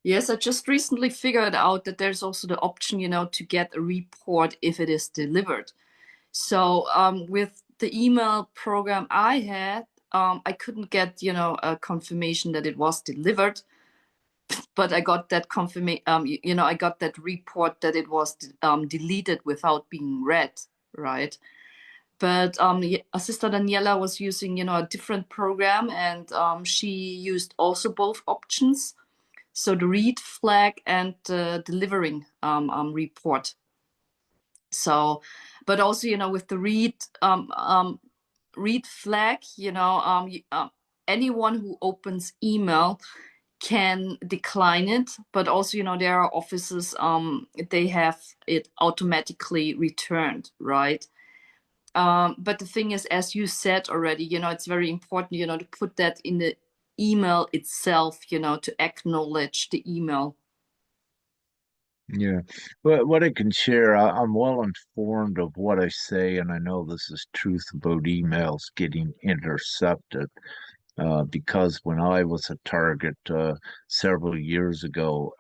Yes, I just recently figured out that there's also the option, you know, to get a report if it is delivered. So with the email program I had, I couldn't get, you know, a confirmation that it was delivered, but I got that confirmation, you know, I got that report that it was deleted without being read, right? But Sister Daniela was using, a different program, and she used also both options. So the read flag and the delivering report. So, but also, with the read flag, anyone who opens email can decline it, but also, there are offices, they have it automatically returned, right? But the thing is, as you said already, it's very important, to put that in the email itself, to acknowledge the email.
Yeah. But what I can share, I'm well informed of what I say, and I know this is truth about emails getting intercepted. Because when I was a target several years ago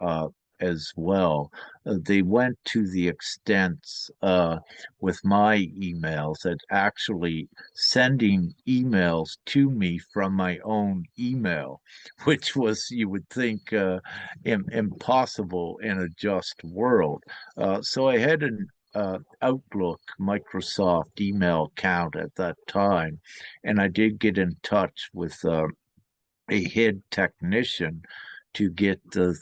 as well, they went to the extent with my emails at actually sending emails to me from my own email, which was, you would think, impossible in a just world. So I had an Outlook Microsoft email account at that time, and I did get in touch with a head technician to get the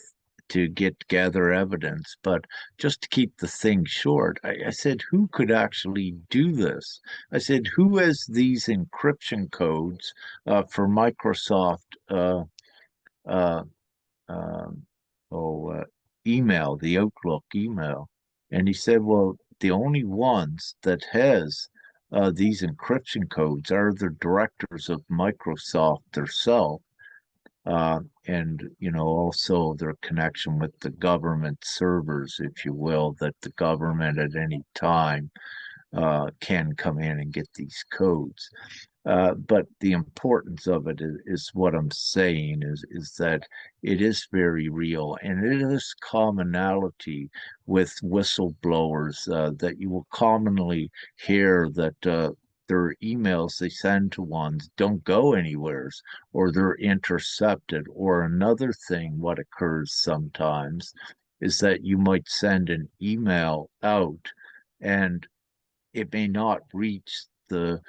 to get gather evidence. But just to keep the thing short, I said, who could actually do this? I said, who has these encryption codes for Microsoft uh, um, oh, email, the Outlook email? And he said, well, the only ones that has these encryption codes are the directors of Microsoft themselves, and also their connection with the government servers, if you will, that the government at any time can come in and get these codes. But the importance of it is what I'm saying is that it is very real, and it is commonality with whistleblowers that you will commonly hear that their emails they send to ones don't go anywheres, or they're intercepted. Or another thing, what occurs sometimes is that you might send an email out and it may not reach the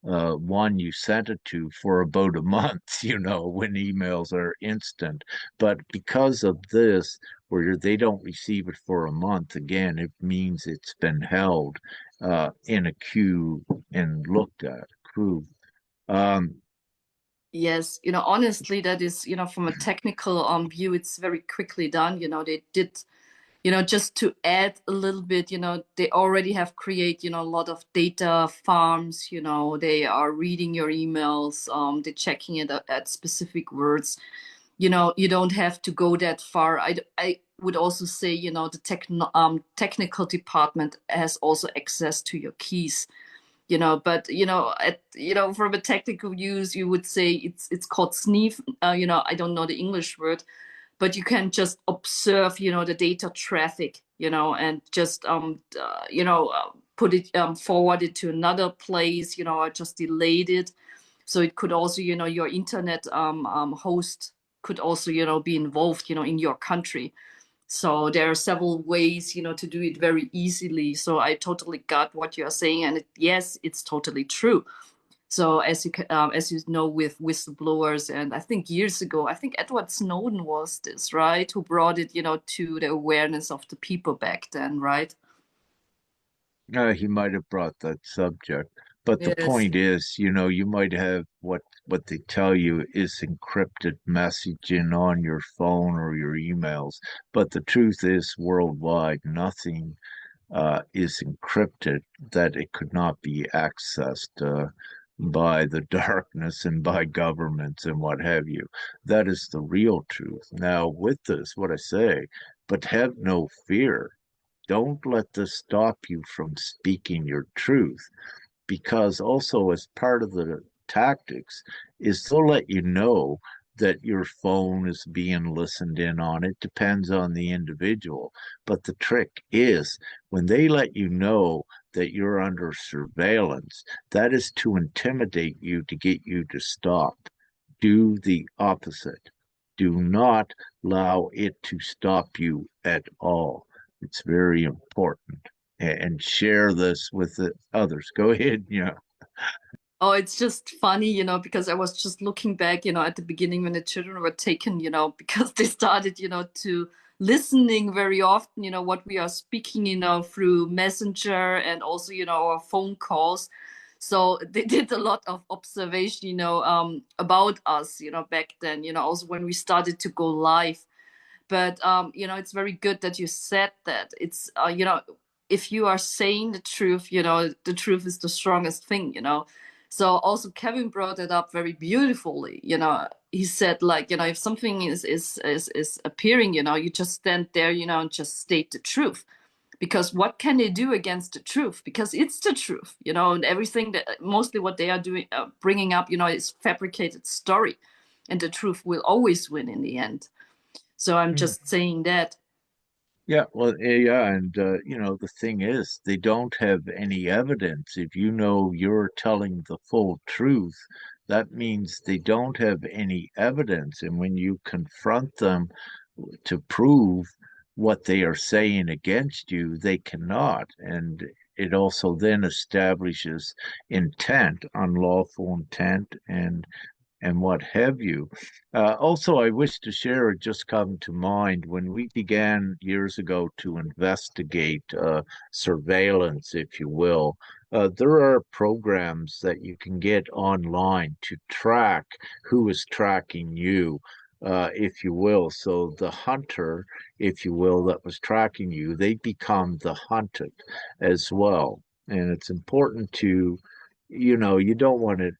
one you sent it to for about a month, when emails are instant. But because of this, where they don't receive it for a month, again, it means it's been held in a queue and looked at. Crew. Um,
Yes, honestly, that is, from a technical view, it's very quickly done. They did, just to add a little bit, they already have created, a lot of data farms. They are reading your emails, they're checking it at specific words. You don't have to go that far. I would also say, the technical department has also access to your keys. But from a technical use, you would say it's called sniff. I don't know the English word, but you can just observe, the data traffic, and just put it forward it to another place, or just delayed it. So it could also, your internet host could also, be involved, in your country. So there are several ways, to do it very easily. So I totally got what you're saying, and yes, it's totally true. So as you know, with whistleblowers, and I think years ago, I think Edward Snowden was this, right, who brought it, to the awareness of the people back then, right?
he might have brought that subject, but the
Yes.
point is, you might have what they tell you is encrypted messaging on your phone or your emails, but the truth is, worldwide, nothing is encrypted that it could not be accessed by the darkness and by governments and what have you. That is the real truth. Now, with this, what I say, but have no fear. Don't let this stop you from speaking your truth, because also as part of the tactics is to let you know that your phone is being listened in on. It depends on the individual. But the trick is when they let you know that you're under surveillance, that is to intimidate you to get you to stop. Do the opposite. Do not allow it to stop you at all. It's very important. and share this with the others. Go ahead. Yeah.
Oh, it's just funny, because I was just looking back, at the beginning when the children were taken, because they started, to listening very often, what we are speaking, through Messenger and also, our phone calls. So they did a lot of observation, about us, back then, also when we started to go live. But it's very good that you said that. It's if you are saying the truth, the truth is the strongest thing. So also Kevin brought it up very beautifully. He said, like, if something is appearing, you just stand there, and just state the truth. Because what can they do against the truth? Because it's the truth, and everything that mostly what they are doing, bringing up, is fabricated story, and the truth will always win in the end. So I'm just saying that.
Yeah, well, yeah, and the thing is, they don't have any evidence. If you know you're telling the full truth, that means they don't have any evidence. And when you confront them to prove what they are saying against you, they cannot. And it also then establishes intent, unlawful intent, and what have you. Also, I wish to share, it just come to mind when we began years ago to investigate surveillance, if you will. There are programs that you can get online to track who is tracking you, if you will. So the hunter, if you will, that was tracking you, they become the hunted as well. And it's important to, you don't want to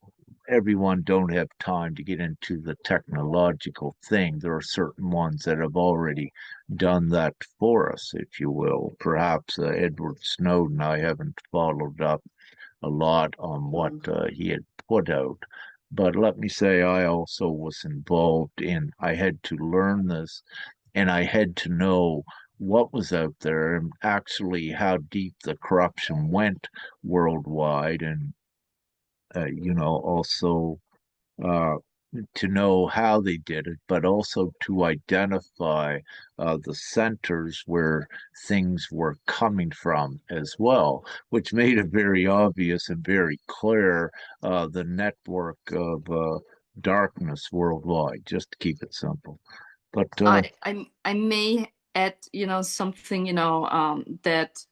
everyone don't have time to get into the technological thing. There are certain ones that have already done that for us, if you will. Perhaps Edward Snowden, I haven't followed up a lot on what
Mm.
he had put out. But let me say, I also was involved I had to learn this and I had to know what was out there and actually how deep the corruption went worldwide. And, also uh, to know how they did it, but also to identify the centers where things were coming from as well, which made it very obvious and very clear the network of darkness worldwide, just to keep it simple. But
I may add, something, that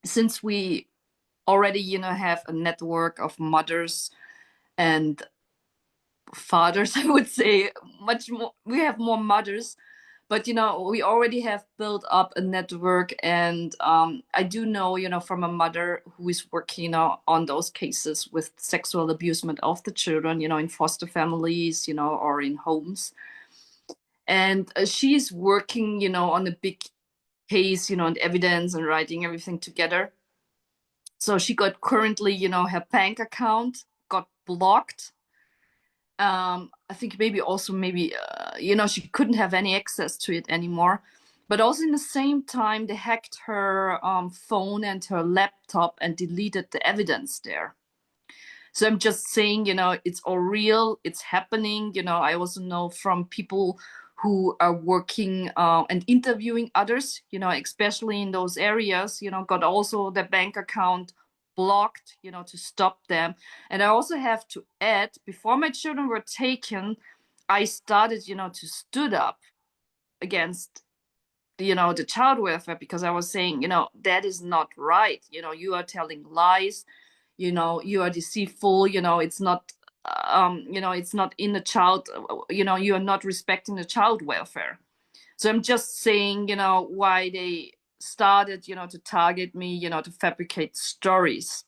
since we already, have a network of mothers and fathers, I would say much more. We have more mothers, but we already have built up a network, and I do know, from a mother who is working, on those cases with sexual abusement of the children, in foster families, or in homes. And she's working, on a big case, and evidence and writing everything together. So she got currently, her bank account got blocked. I think maybe also maybe she couldn't have any access to it anymore. But also in the same time, they hacked her phone and her laptop and deleted the evidence there. So I'm just saying, it's all real, it's happening. I also know from people who are working and interviewing others, especially in those areas, got also their bank account blocked, to stop them. And I also have to add, before my children were taken, I started, to stood up against the child welfare, because I was saying, that is not right. You are telling lies, you are deceitful, it's not it's not in the child, you are not respecting the child welfare. So I'm just saying, why they started, to target me, to fabricate stories.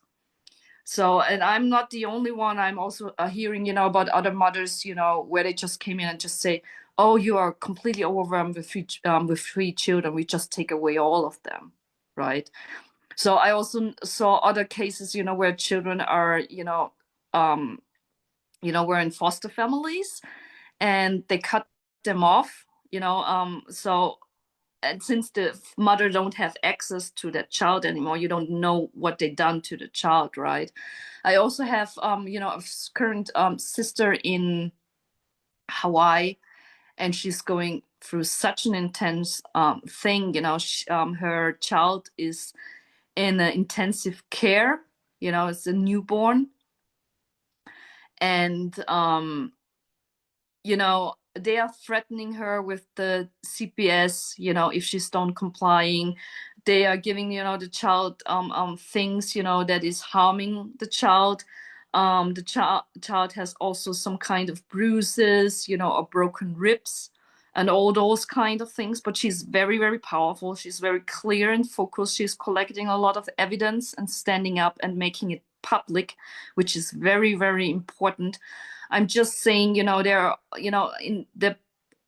So, and I'm not the only one. I'm also hearing, about other mothers, where they just came in and just say, "Oh, you are completely overwhelmed with three children. We just take away all of them," right? So I also saw other cases, where children are, um, were in foster families, and they cut them off, so, and since the mother don't have access to that child anymore, you don't know what they done to the child, right? I also have a current sister in Hawaii, and she's going through such an intense thing. Her child is in intensive care. It's a newborn. And they are threatening her with the CPS, if she's not complying. They are giving, the child things, that is harming the child. The child has also some kind of bruises, or broken ribs and all those kind of things. But she's very, very powerful. She's very clear and focused. She's collecting a lot of evidence and standing up and making it public, which is very, very important. I'm just saying, there are, in the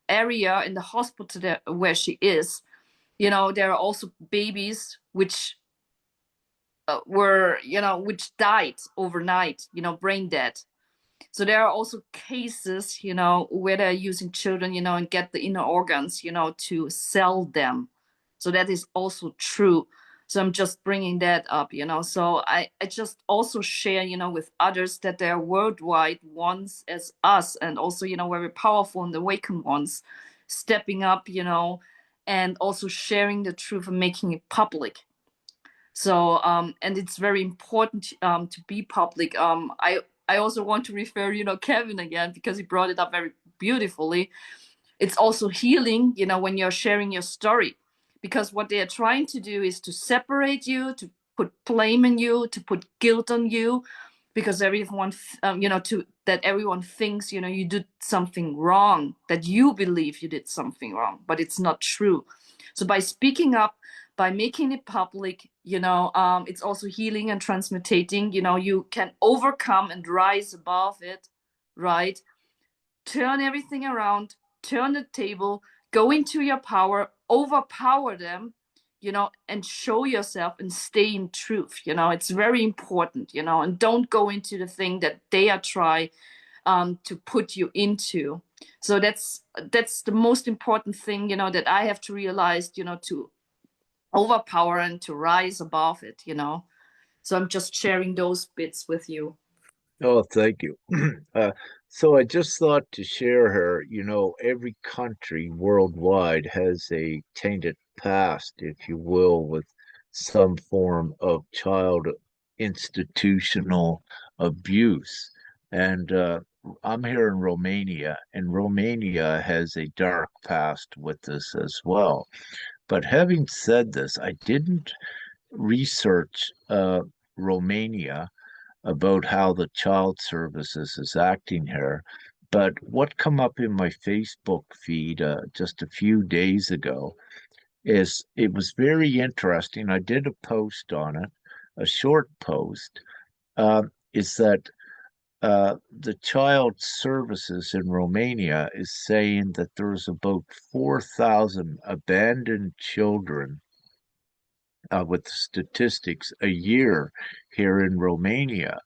area, in the hospital there, where she is, there are also babies which which died overnight, brain dead. So there are also cases, where they're using children, and get the inner organs, to sell them. So that is also true. So I'm just bringing that up, So I just also share, with others that there are worldwide ones as us, and also, very powerful and awakened ones stepping up, and also sharing the truth and making it public. So, and it's very important to be public. I also want to refer, Kevin again, because he brought it up very beautifully. It's also healing, when you're sharing your story, because what they are trying to do is to separate you, to put blame on you, to put guilt on you, because everyone, to that everyone thinks, you did something wrong, that you believe you did something wrong, but it's not true. So by speaking up, by making it public, it's also healing and transmutating. You can overcome and rise above it, right? Turn everything around, turn the table, go into your power, overpower them, and show yourself and stay in truth. It's very important, and don't go into the thing that they are trying to put you into. So that's the most important thing, that I have to realize, to overpower and to rise above it. So I'm just sharing those bits with you.
Oh, thank you. So I just thought to share her, every country worldwide has a tainted past, if you will, with some form of child institutional abuse. And I'm here in Romania, and Romania has a dark past with this as well. But having said this, I didn't research Romania about how the child services is acting here. But what come up in my Facebook feed just a few days ago is it was very interesting. I did a post on it, a short post, is that the child services in Romania is saying that there's about 4,000 abandoned children with statistics a year here in Romania.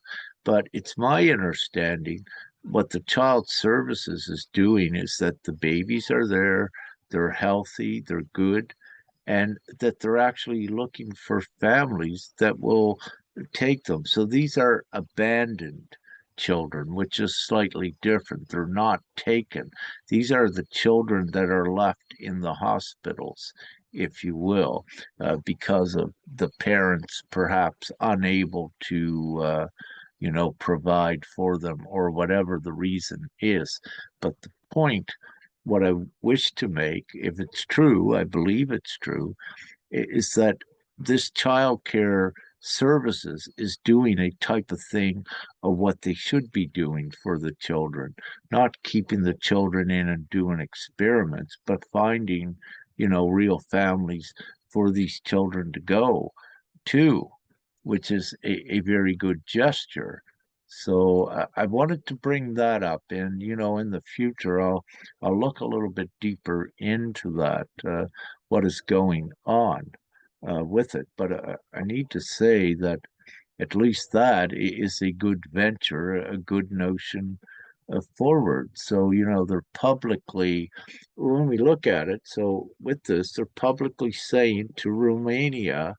But it's my understanding what the child services is doing is that the babies are there, they're healthy, they're good, and that they're actually looking for families that will take them. So these are abandoned children, which is slightly different. They're not taken. These are the children that are left in the hospitals, if you will, because of the parents perhaps unable to, provide for them or whatever the reason is. But the point, what I wish to make, if it's true, I believe it's true, is that this child care services is doing a type of thing of what they should be doing for the children, not keeping the children in and doing experiments, but finding, real families for these children to go to, which is a very good gesture. So I wanted to bring that up, and in the future, I'll look a little bit deeper into that, what is going on with it. But I need to say that at least that is a good venture, a good notion forward. So they're publicly, when we look at it, so with this, they're publicly saying to Romania,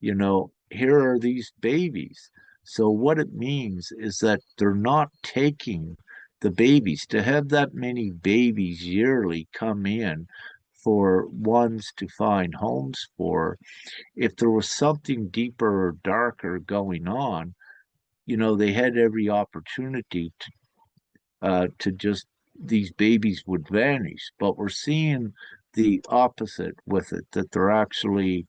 here are these babies. So what it means is that they're not taking the babies. To have that many babies yearly come in for ones to find homes for. If there was something deeper or darker going on, they had every opportunity to just these babies would vanish. But we're seeing the opposite with it, that they're actually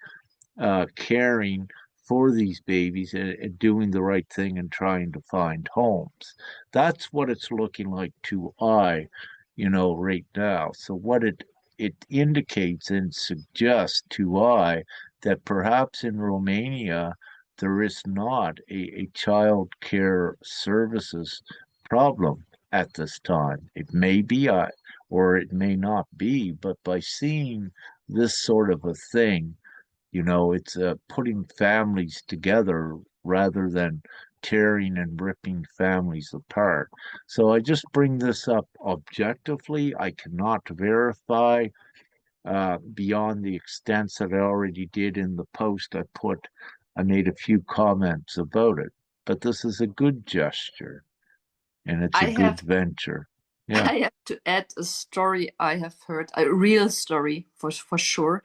caring for these babies and doing the right thing and trying to find homes. That's what it's looking like to right now. So what it indicates and suggests to that perhaps in Romania there is not a child care services problem at this time. It may be or it may not be, but by seeing this sort of a thing, it's putting families together rather than tearing and ripping families apart. So I just bring this up objectively. I cannot verify beyond the extent that I already did in the post I made a few comments about it. But this is a good gesture and it's a
I
good
have
venture. Yeah.
I have to add a story I have heard, a real story for sure.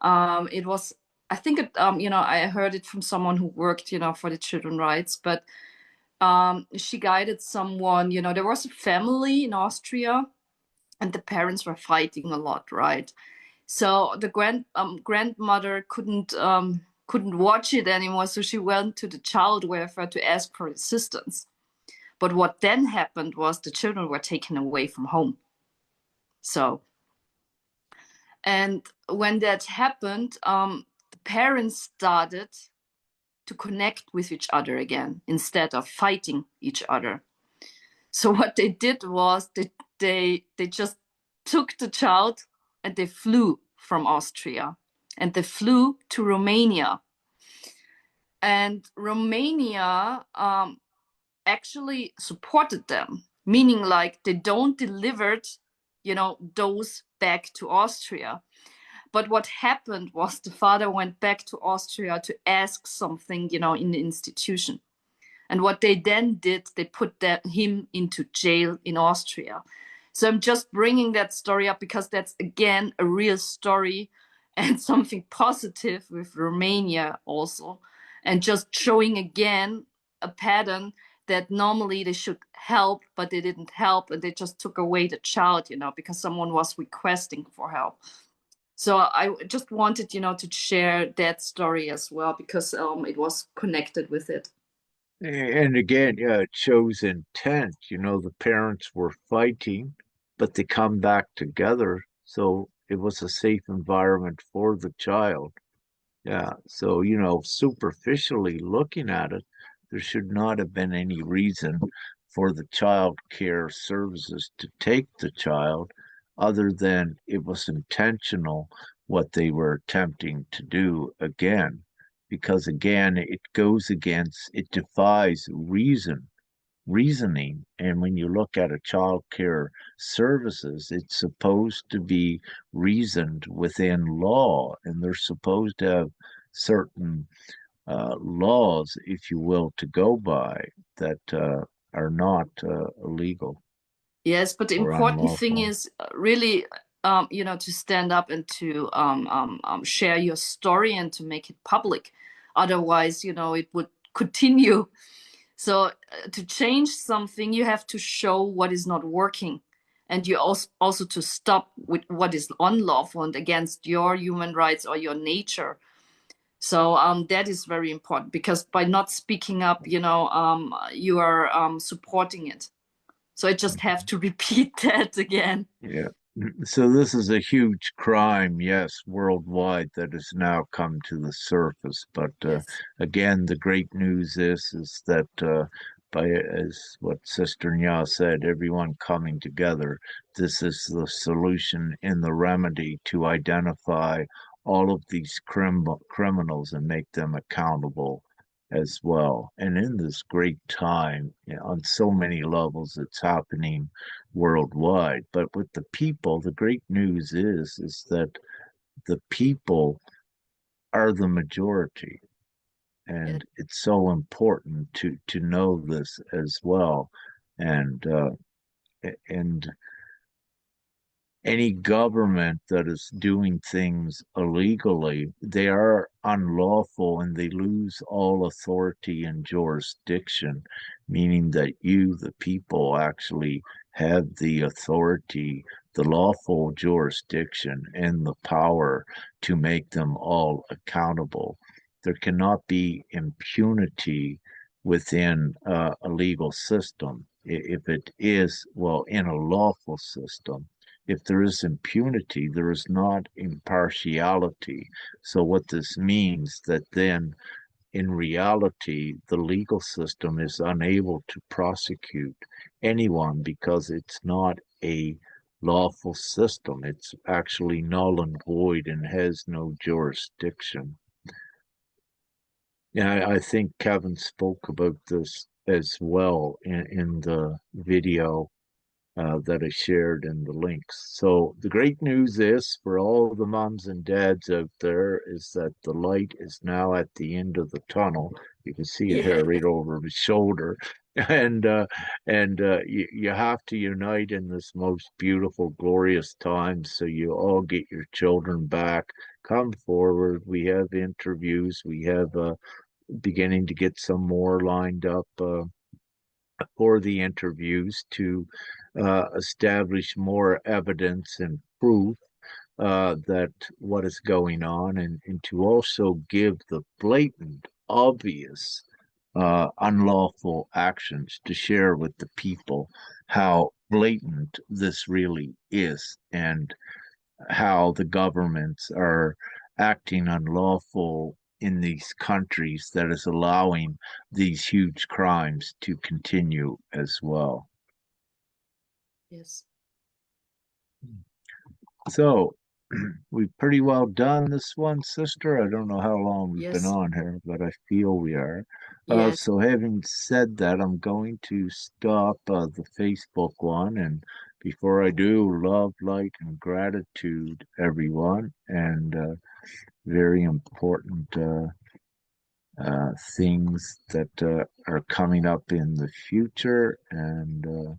It was, I think I heard it from someone who worked, for the children rights, but she guided someone, there was a family in Austria and the parents were fighting a lot, right? So the grandmother couldn't watch it anymore, so she went to the child welfare to ask for assistance. But what then happened was the children were taken away from home. So, and when that happened, the parents started to connect with each other again instead of fighting each other. So what they did was they just took the child and they flew from Austria and they flew to Romania. And Romania actually supported them, meaning like they don't delivered, those back to Austria. But what happened was the father went back to Austria to ask something, in the institution. And what they then did, they put him into jail in Austria. So I'm just bringing that story up because that's, again, a real story and something positive with Romania also. And just showing again a pattern that normally they should help, but they didn't help. And they just took away the child, because someone was requesting for help. So I just wanted, to share that story as well because it was connected with it.
And again, yeah, it shows intent. The parents were fighting, but they come back together. So it was a safe environment for the child. Yeah. So, superficially looking at it, there should not have been any reason for the child care services to take the child other than it was intentional what they were attempting to do again. Because again, it defies reasoning. And when you look at a child care services, it's supposed to be reasoned within law, and they're supposed to have certain laws, if you will, to go by that are not illegal
Yes, but the
or
important thing
unlawful.
is really, to stand up and to share your story and to make it public. Otherwise, it would continue. So to change something, you have to show what is not working. And you also to stop with what is unlawful and against your human rights or your nature. So that is very important because by not speaking up, you are supporting it. So I just have to repeat that again.
Yeah. So this is a huge crime, yes, worldwide that has now come to the surface. But
Yes.
again, the great news is that by as what Sister Nya said, everyone coming together, this is the solution in the remedy to identify all of these criminals and make them accountable as well. And in this great time, on so many levels, it's happening worldwide. But with the people, the great news is that the people are the majority.
Yes.
And it's so important to know this as well. And and any government that is doing things illegally, they are unlawful and they lose all authority and jurisdiction, meaning that you, the people, actually have the authority, the lawful jurisdiction, and the power to make them all accountable. There cannot be impunity within a legal system. If it is, well, in a lawful system, if there is impunity, there is not impartiality. So what this means that then in reality, the legal system is unable to prosecute anyone because it's not a lawful system. It's actually null and void and has no jurisdiction. Yeah, I think Kevin spoke about this as well in the video that I shared in the links. So the great news is for all the moms and dads out there is that the light is now at the end of the tunnel. You can see it here
Yeah.
right over my shoulder. You have to unite in this most beautiful, glorious time so you all get your children back. Come forward. We have interviews. We have beginning to get some more lined up for the interviews to establish more evidence and proof that what is going on, and to also give the blatant, obvious, unlawful actions to share with the people how blatant this really is and how the governments are acting unlawful in these countries that is allowing these huge crimes to continue as well.
Yes.
So we've pretty well done this one, sister. I don't know how long we've been
Yes.
on here, but I feel we are.
Yes.
So having said that, I'm going to stop the Facebook one. And before I do, love, light, and gratitude, everyone. And very important things that are coming up in the future. And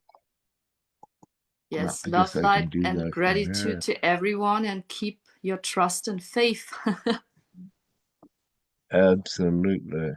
Yes.
I guess
Love,
I can
light,
do
and
that from
gratitude
here.
to everyone, and keep your trust and faith.
Absolutely.